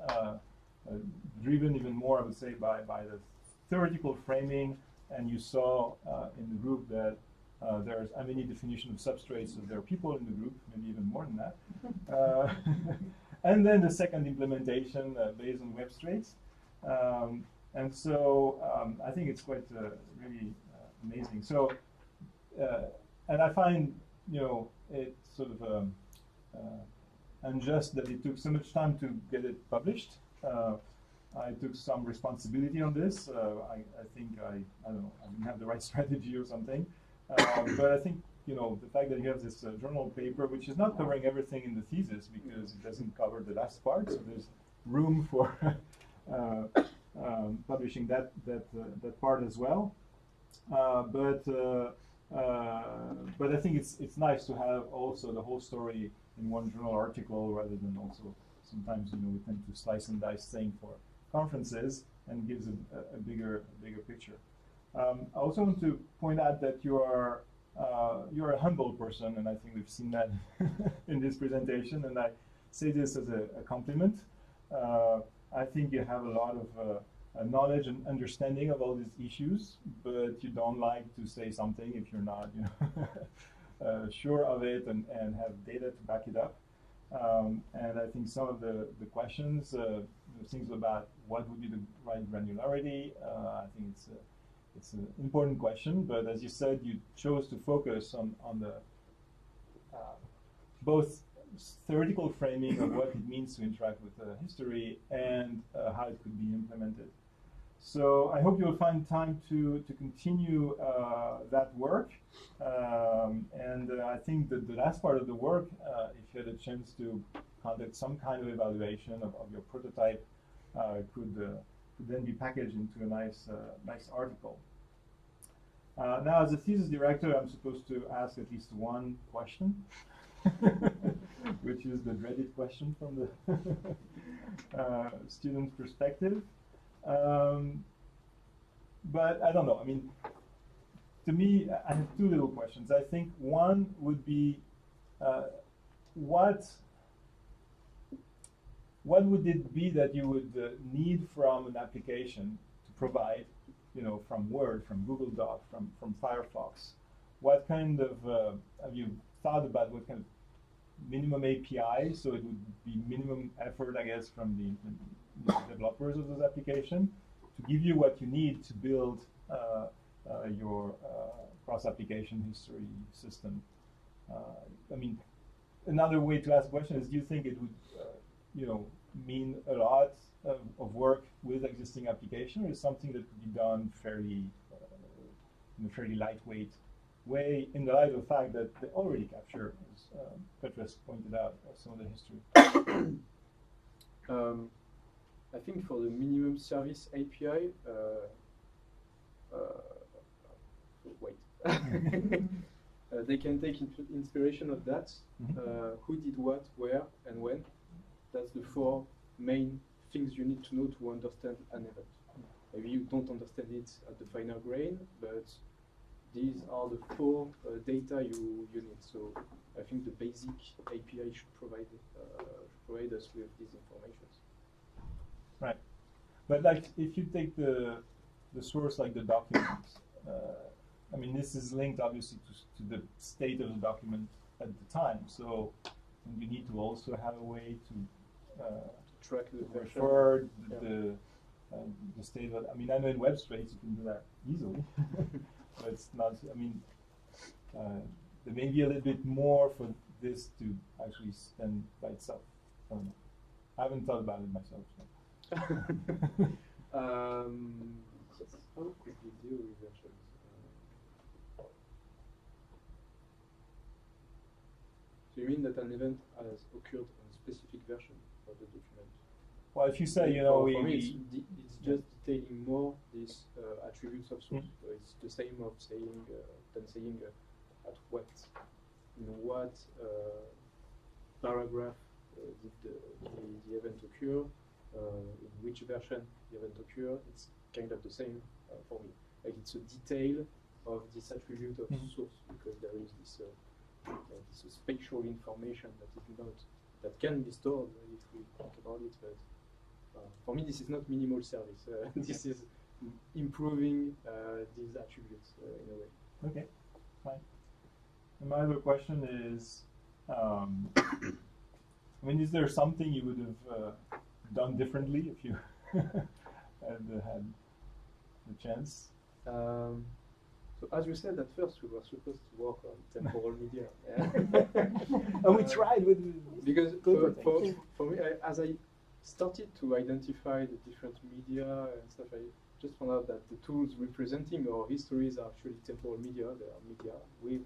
driven even more, I would say, by the theoretical framing. And you saw in the group that there's many definition of substrates, so there are people in the group, maybe even more than that. And then the second implementation based on WebStraits. And so I think it's quite really amazing. So, and I find, it's sort of unjust that it took so much time to get it published. I took some responsibility on this. I think I don't know, I didn't have the right strategy or something. But I think, the fact that you have this journal paper, which is not covering everything in the thesis because it doesn't cover the last part, so there's room for publishing that part as well. But I think it's nice to have also the whole story in one journal article rather than also sometimes we tend to slice and dice things for conferences, and gives a bigger picture. I also want to point out that you're a humble person, and I think we've seen that in this presentation, and I say this as a compliment. I think you have a lot of knowledge and understanding of all these issues, but you don't like to say something if you're not sure of it and have data to back it up. And I think some of the questions, things about what would be the right granularity, I think it's an important question, but as you said, you chose to focus on the both theoretical framing of what it means to interact with history and how it could be implemented. So I hope you'll find time to continue that work. And I think that the last part of the work, if you had a chance to conduct some kind of evaluation of your prototype, could then be packaged into a nice article. Now, as a thesis director, I'm supposed to ask at least one question, which is the dreaded question from the student's perspective. But I don't know. I mean, to me, I have two little questions. I think one would be, what would it be that you would need from an application to provide, from Word, from Google Doc, from Firefox? What kind of, have you thought about what kind of minimum API, so it would be minimum effort, I guess, from the developers of those applications to give you what you need to build your cross-application history system? I mean, another way to ask the question is: do you think it would, mean a lot of work with existing application, or is something that could be done fairly in a fairly lightweight way, in the light of the fact that they already capture, as Petra's pointed out, some of the history? I think for the minimum service API, wait. They can take inspiration of that. Who did what, where, and when. That's the four main things you need to know to understand an event. Maybe you don't understand it at the finer grain, but these are the four data you need. So I think the basic API should provide us with these information. Right. But like, if you take the source, like the document, I mean, this is linked obviously to the state of the document at the time. So you need to also have a way to track the refer the state of. I mean, I know in Substrates you can do that easily, but it's not. I mean, there may be a little bit more for this to actually stand by itself. I don't know. I haven't thought about it myself. So. How could we deal with versions? So you mean that an event has occurred on a specific version of the document? Well, if you say, for me, it's just detailing more these attributes of source. So it's the same of saying than saying at what, in what paragraph did the event occur. In which version the event occur, it's kind of the same for me. Like, it's a detail of this attribute of source, because there is this spatial information that can be stored if we think about it. But for me, this is not minimal service. This is improving these attributes in a way. Okay, fine. And my other question is, I mean, is there something you would have done differently if you had the chance? So as we said at first, we were supposed to work on temporal media. And we tried with because for me, as I started to identify the different media and stuff, I just found out that the tools representing our histories are actually temporal media. They are media with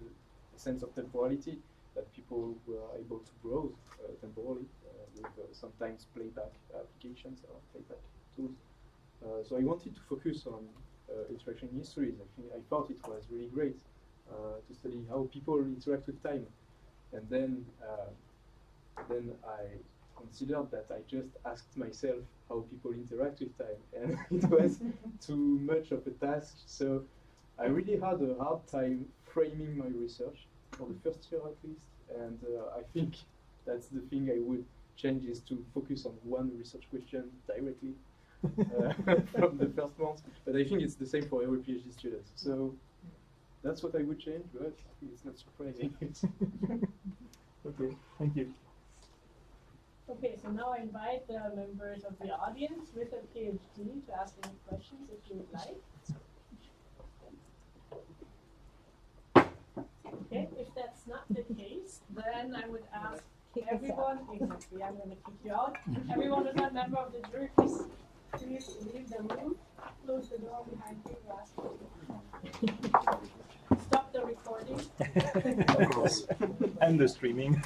a sense of temporality that people were able to browse temporally with sometimes playback applications or playback tools. So I wanted to focus on interaction histories. I thought it was really great to study how people interact with time, and then I considered that I just asked myself how people interact with time, and it was too much of a task. So I really had a hard time framing my research for the first year at least, and I think that's the thing I would change, is to focus on one research question directly from the first month. But I think it's the same for every PhD student. So that's what I would change, but it's not surprising. Okay, thank you. Okay, so now I invite the members of the audience with a PhD to ask any questions if you would like. Okay, if that's not the case, then I would ask everyone, exactly, I'm going to kick you out. Everyone who's not a member of the jury, please leave the room, close the door behind you, stop the recording. Of course. And the streaming.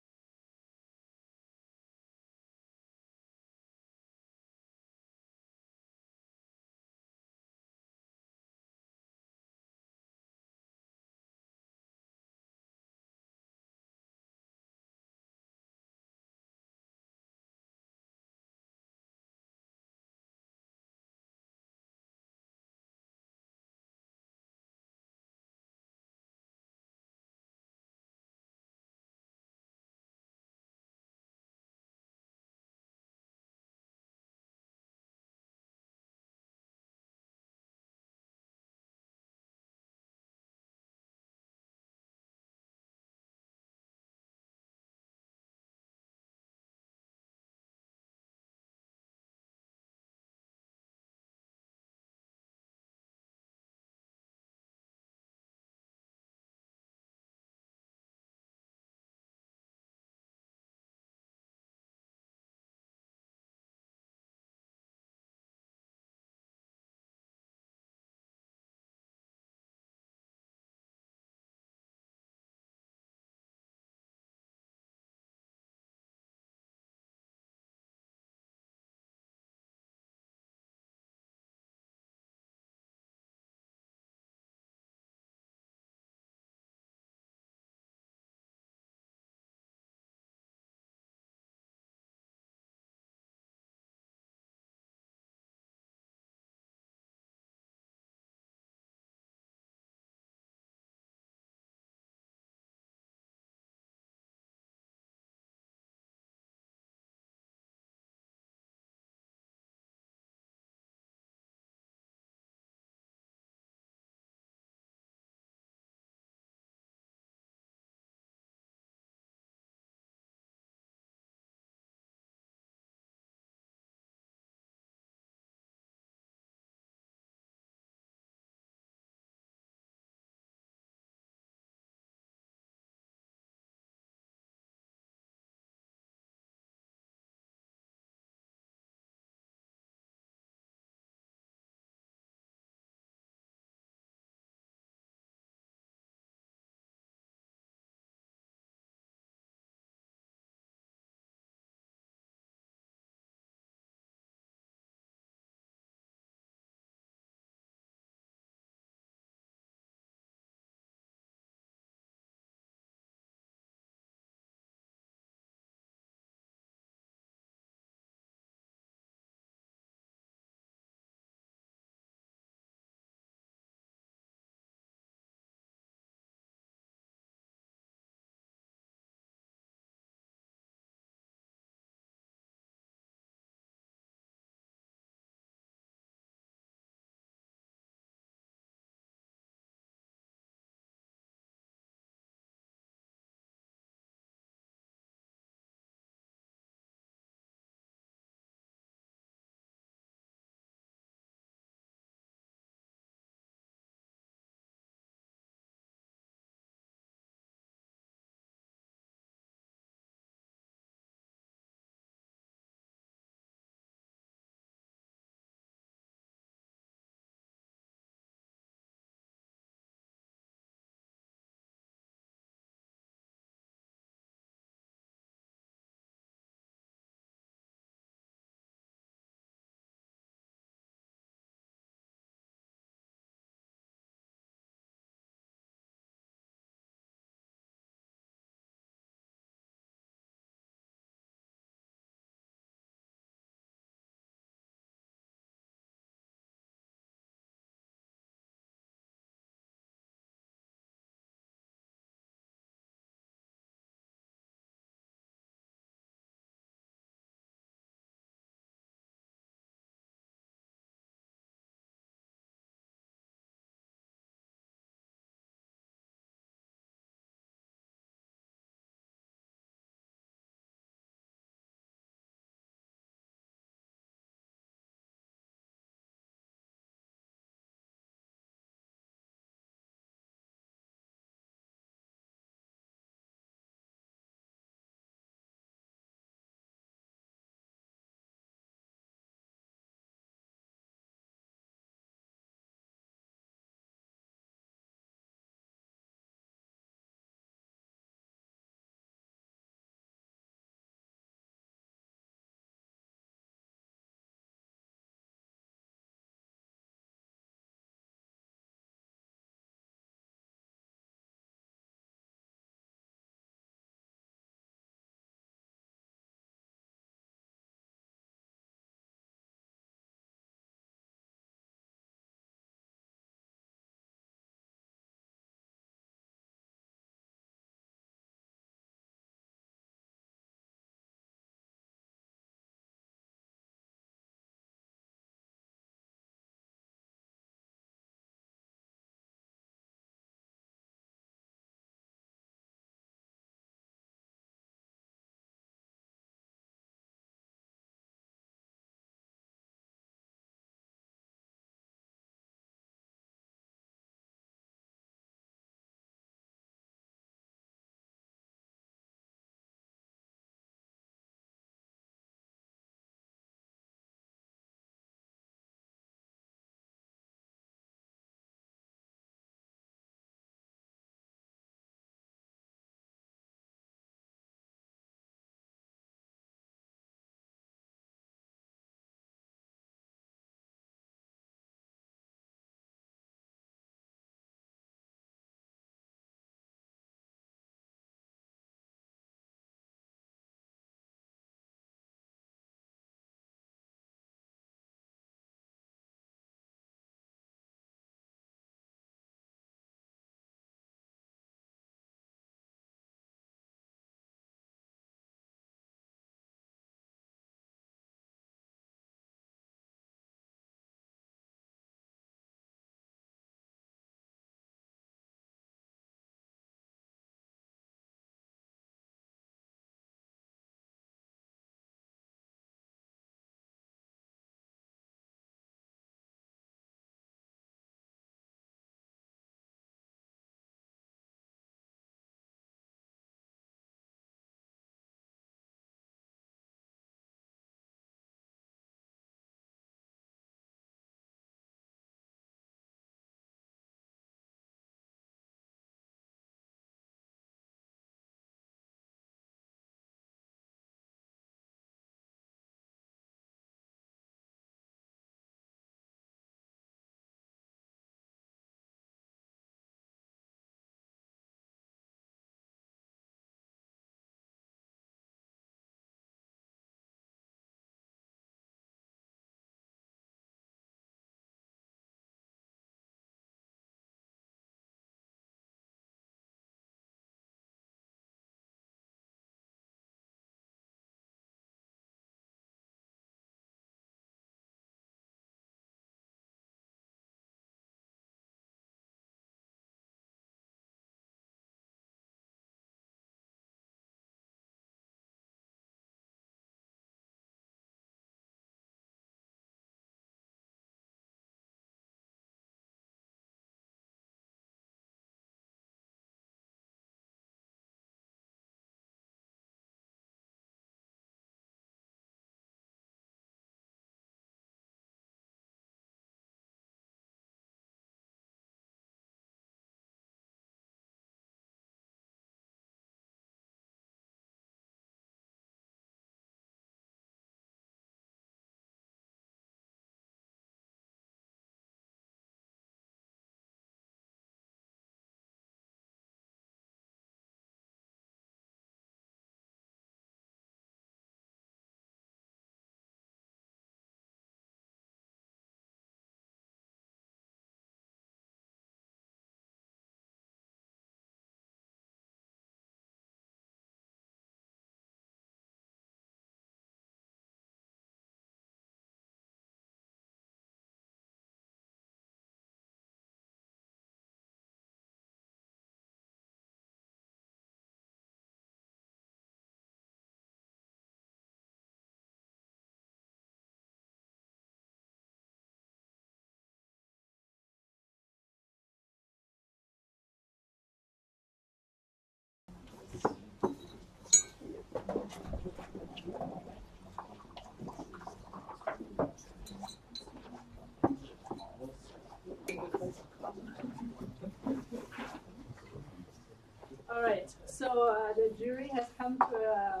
All right, so the jury has come to a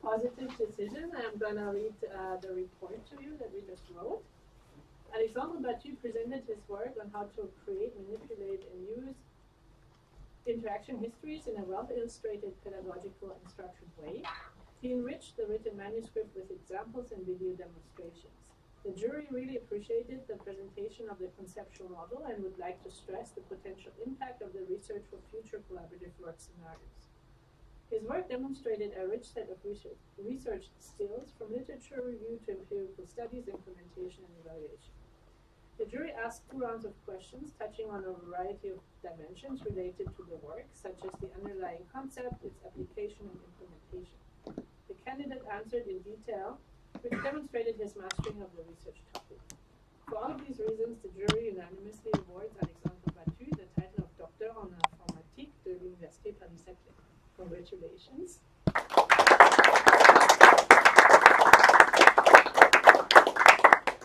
positive decision. I'm going to read the report to you that we just wrote. Alexandre Battut presented his work on how to create, manipulate, and use interaction histories in a well-illustrated, pedagogical, and structured way. He enriched the written manuscript with examples and video demonstrations. The jury really appreciated the presentation of the conceptual model and would like to stress the potential impact of the research for future collaborative work scenarios. His work demonstrated a rich set of research skills from literature review to empirical studies, implementation, and evaluation. The jury asked 2 rounds of questions touching on a variety of dimensions related to the work, such as the underlying concept, its application, and implementation. The candidate answered in detail, which demonstrated his mastering of the research topic. For all of these reasons, the jury unanimously awards Alexandre Battut the title of Docteur en Informatique de l'Université Paris-Saclay. Congratulations.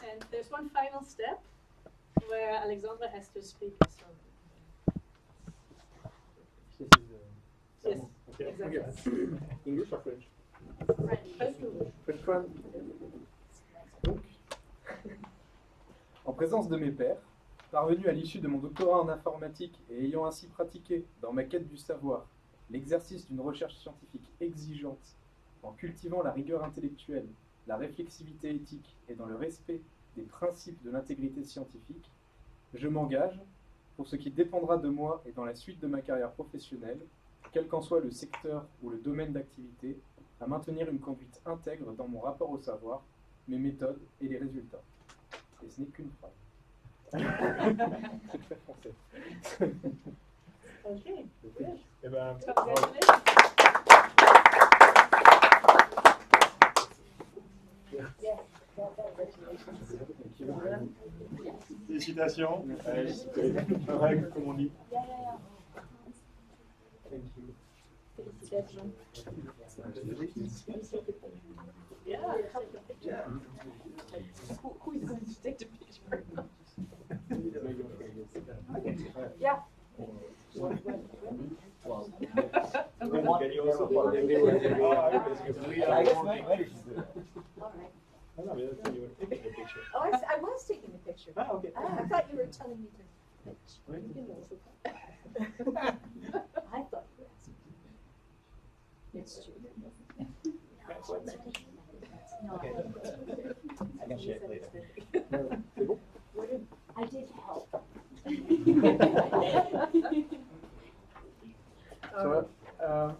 And there's one final step where Alexandre has to speak a sermon. Yes, exactly. English or French? French. French one. Donc, en présence de mes pairs, parvenu à l'issue de mon doctorat en informatique et ayant ainsi pratiqué, dans ma quête du savoir, l'exercice d'une recherche scientifique exigeante, en cultivant la rigueur intellectuelle, la réflexivité éthique et dans le respect des principes de l'intégrité scientifique, je m'engage, pour ce qui dépendra de moi et dans la suite de ma carrière professionnelle, quel qu'en soit le secteur ou le domaine d'activité, à maintenir une conduite intègre dans mon rapport au savoir, mes méthodes et les résultats. Et ce n'est qu'une phrase. C'est très français. Okay, good. Eh ben, Congratulations. félicitations. Règle, comme on dit. Thank you. Félicitations. Yeah. Who is going to take the picture? Yeah. Can you also follow everyone? I guess maybe she's doing it. All right. I know, you were taking the picture. Oh, I was taking a picture. Ah, okay. I thought you were telling me to pitch. I thought you were asking. It's true. No, Okay. I can share it later. I did help. So, do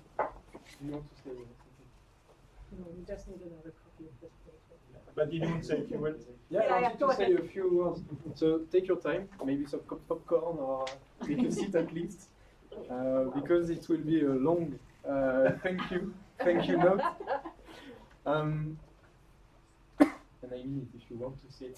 you want to say something? No, we just need another copy of this paper. But you didn't say if you will. Yeah, Yeah, I yeah, wanted go to say ahead. a few words. So take your time, maybe some popcorn or take a seat at least, because it will be a long thank you note. And I mean it if you want to sit.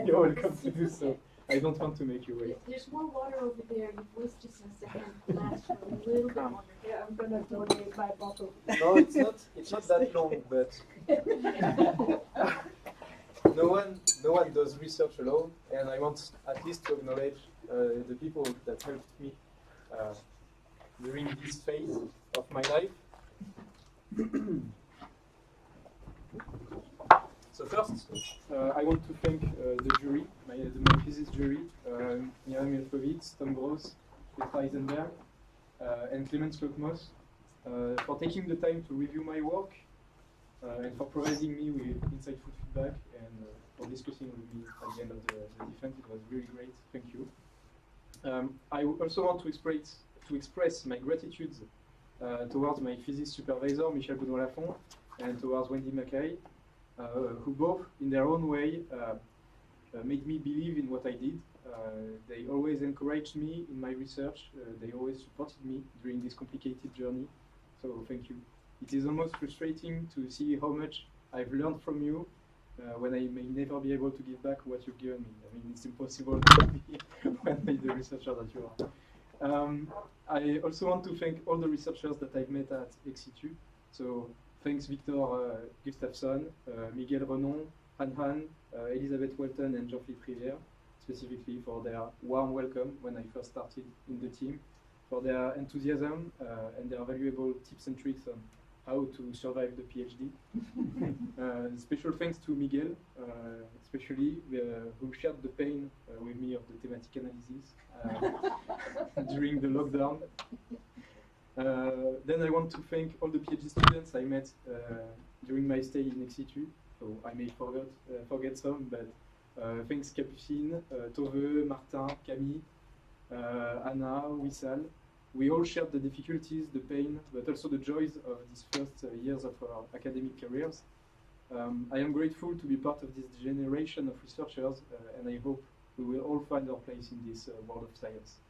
You're welcome to do so. I don't want to make you wait. There's more water over there. Your voice just in a second lasts for a little bit longer. Yeah, I'm gonna donate my bottle. No, it's not that long, but no one does research alone, and I want at least to acknowledge the people that helped me during this phase of my life. So first, I want to thank the jury, my thesis jury, Miriam Jelfovitz, Tom Gross, Petra Eisenberg, and Clemens Klokmos, for taking the time to review my work and for providing me with insightful feedback and for discussing with me at the end of the defense. It was really great. Thank you. I also want to express my gratitude towards my thesis supervisor, Michel Baudouin-Lafont, and towards Wendy Mackay, who both, in their own way, made me believe in what I did. They always encouraged me in my research. They always supported me during this complicated journey. So thank you. It is almost frustrating to see how much I've learned from you when I may never be able to give back what you've given me. I mean, it's impossible to be when I'm the researcher that you are. I also want to thank all the researchers that I've met at Exitu. So thanks Victor Gustafsson, Miguel Renon, Han, Elisabeth Welton, and Jean-Philippe Rivière, specifically for their warm welcome when I first started in the team. for their enthusiasm and their valuable tips and tricks on how to survive the PhD. Special thanks to Miguel, especially, who shared the pain with me of the thematic analysis during the lockdown. Then I want to thank all the PhD students I met during my stay in Exitu. So I may forget some, but thanks Capucine, Tove, Martin, Camille, Anna, Wissal. We all shared the difficulties, the pain, but also the joys of these first years of our academic careers. I am grateful to be part of this generation of researchers, and I hope we will all find our place in this world of science.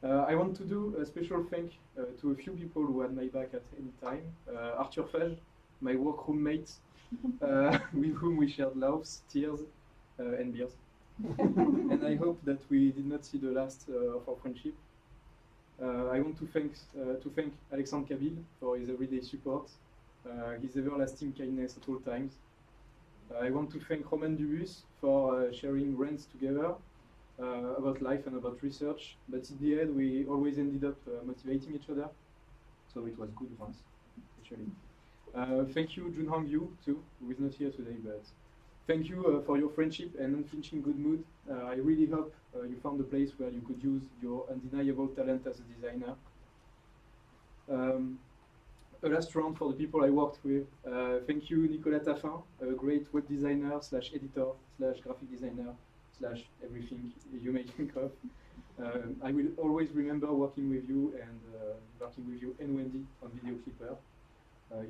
I want to do a special thank to a few people who had my back at any time. Arthur Fage, my work roommate, with whom we shared laughs, tears, and beers. And I hope that we did not see the last of our friendship. I want to thank Alexandre for his everyday support, his everlasting kindness at all times. I want to thank Romain Dubus for sharing rants together about life and about research, but in the end we always ended up motivating each other, so it was good once, actually. Thank you, Junhang Yu, too, who is not here today, but thank you for your friendship and unflinching good mood. I really hope you found a place where you could use your undeniable talent as a designer. A last round for the people I worked with. Thank you, Nicolas Taffin, a great web designer / editor / graphic designer / everything you may think of. I will always remember working with you and Wendy on Video Clipper.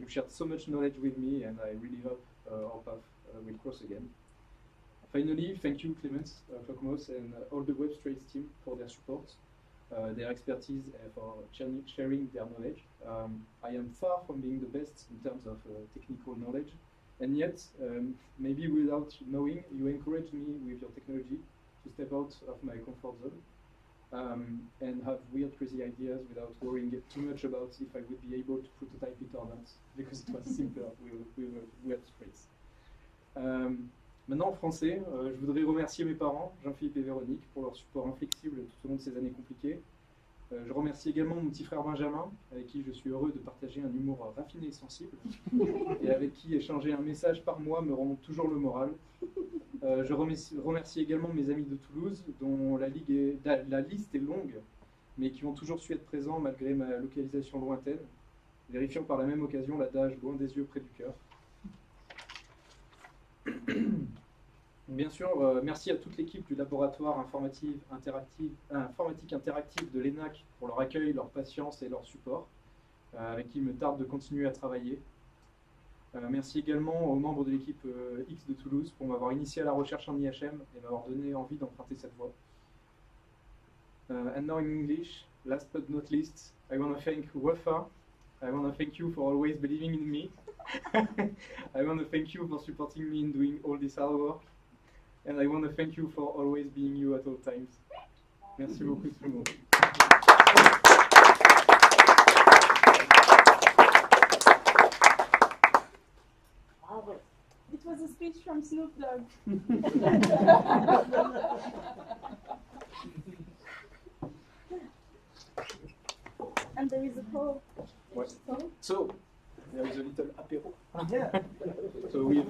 You shared so much knowledge with me, and I really hope our path will cross again. Finally, thank you, Clemens Flokmos, and all the Substrates team for their support, their expertise, and for sharing their knowledge. I am far from being the best in terms of technical knowledge, and yet, maybe without knowing, you encouraged me with your technology to step out of my comfort zone and have weird, crazy ideas without worrying too much about if I would be able to prototype it or not, because it was simpler with Substrates. Maintenant en français, je voudrais remercier mes parents, Jean-Philippe et Véronique, pour leur support inflexible tout au long de ces années compliquées. Je remercie également mon petit frère Benjamin, avec qui je suis heureux de partager un humour raffiné et sensible, et avec qui échanger un message par mois me remonte toujours le moral. Je remercie également mes amis de Toulouse, dont la liste est longue, mais qui ont toujours su être présents malgré ma localisation lointaine, vérifiant par la même occasion l'adage loin des yeux près du cœur. Bien sûr, merci à toute l'équipe du laboratoire informatique interactive de l'ENAC pour leur accueil, leur patience et leur support, avec qui il me tarde de continuer à travailler. Merci également aux membres de l'équipe X de Toulouse pour m'avoir initié à la recherche en IHM et m'avoir donné envie d'emprunter cette voie. And now in English, last but not least, I want to thank Wafa. I want to thank you for always believing in me. I want to thank you for supporting me in doing all this hard work. And I want to thank you for always being you at all times. Merci beaucoup tout le monde. It was a speech from Snoop Dogg. And there is a poll. What? So, there is a little apéro. Yeah. So with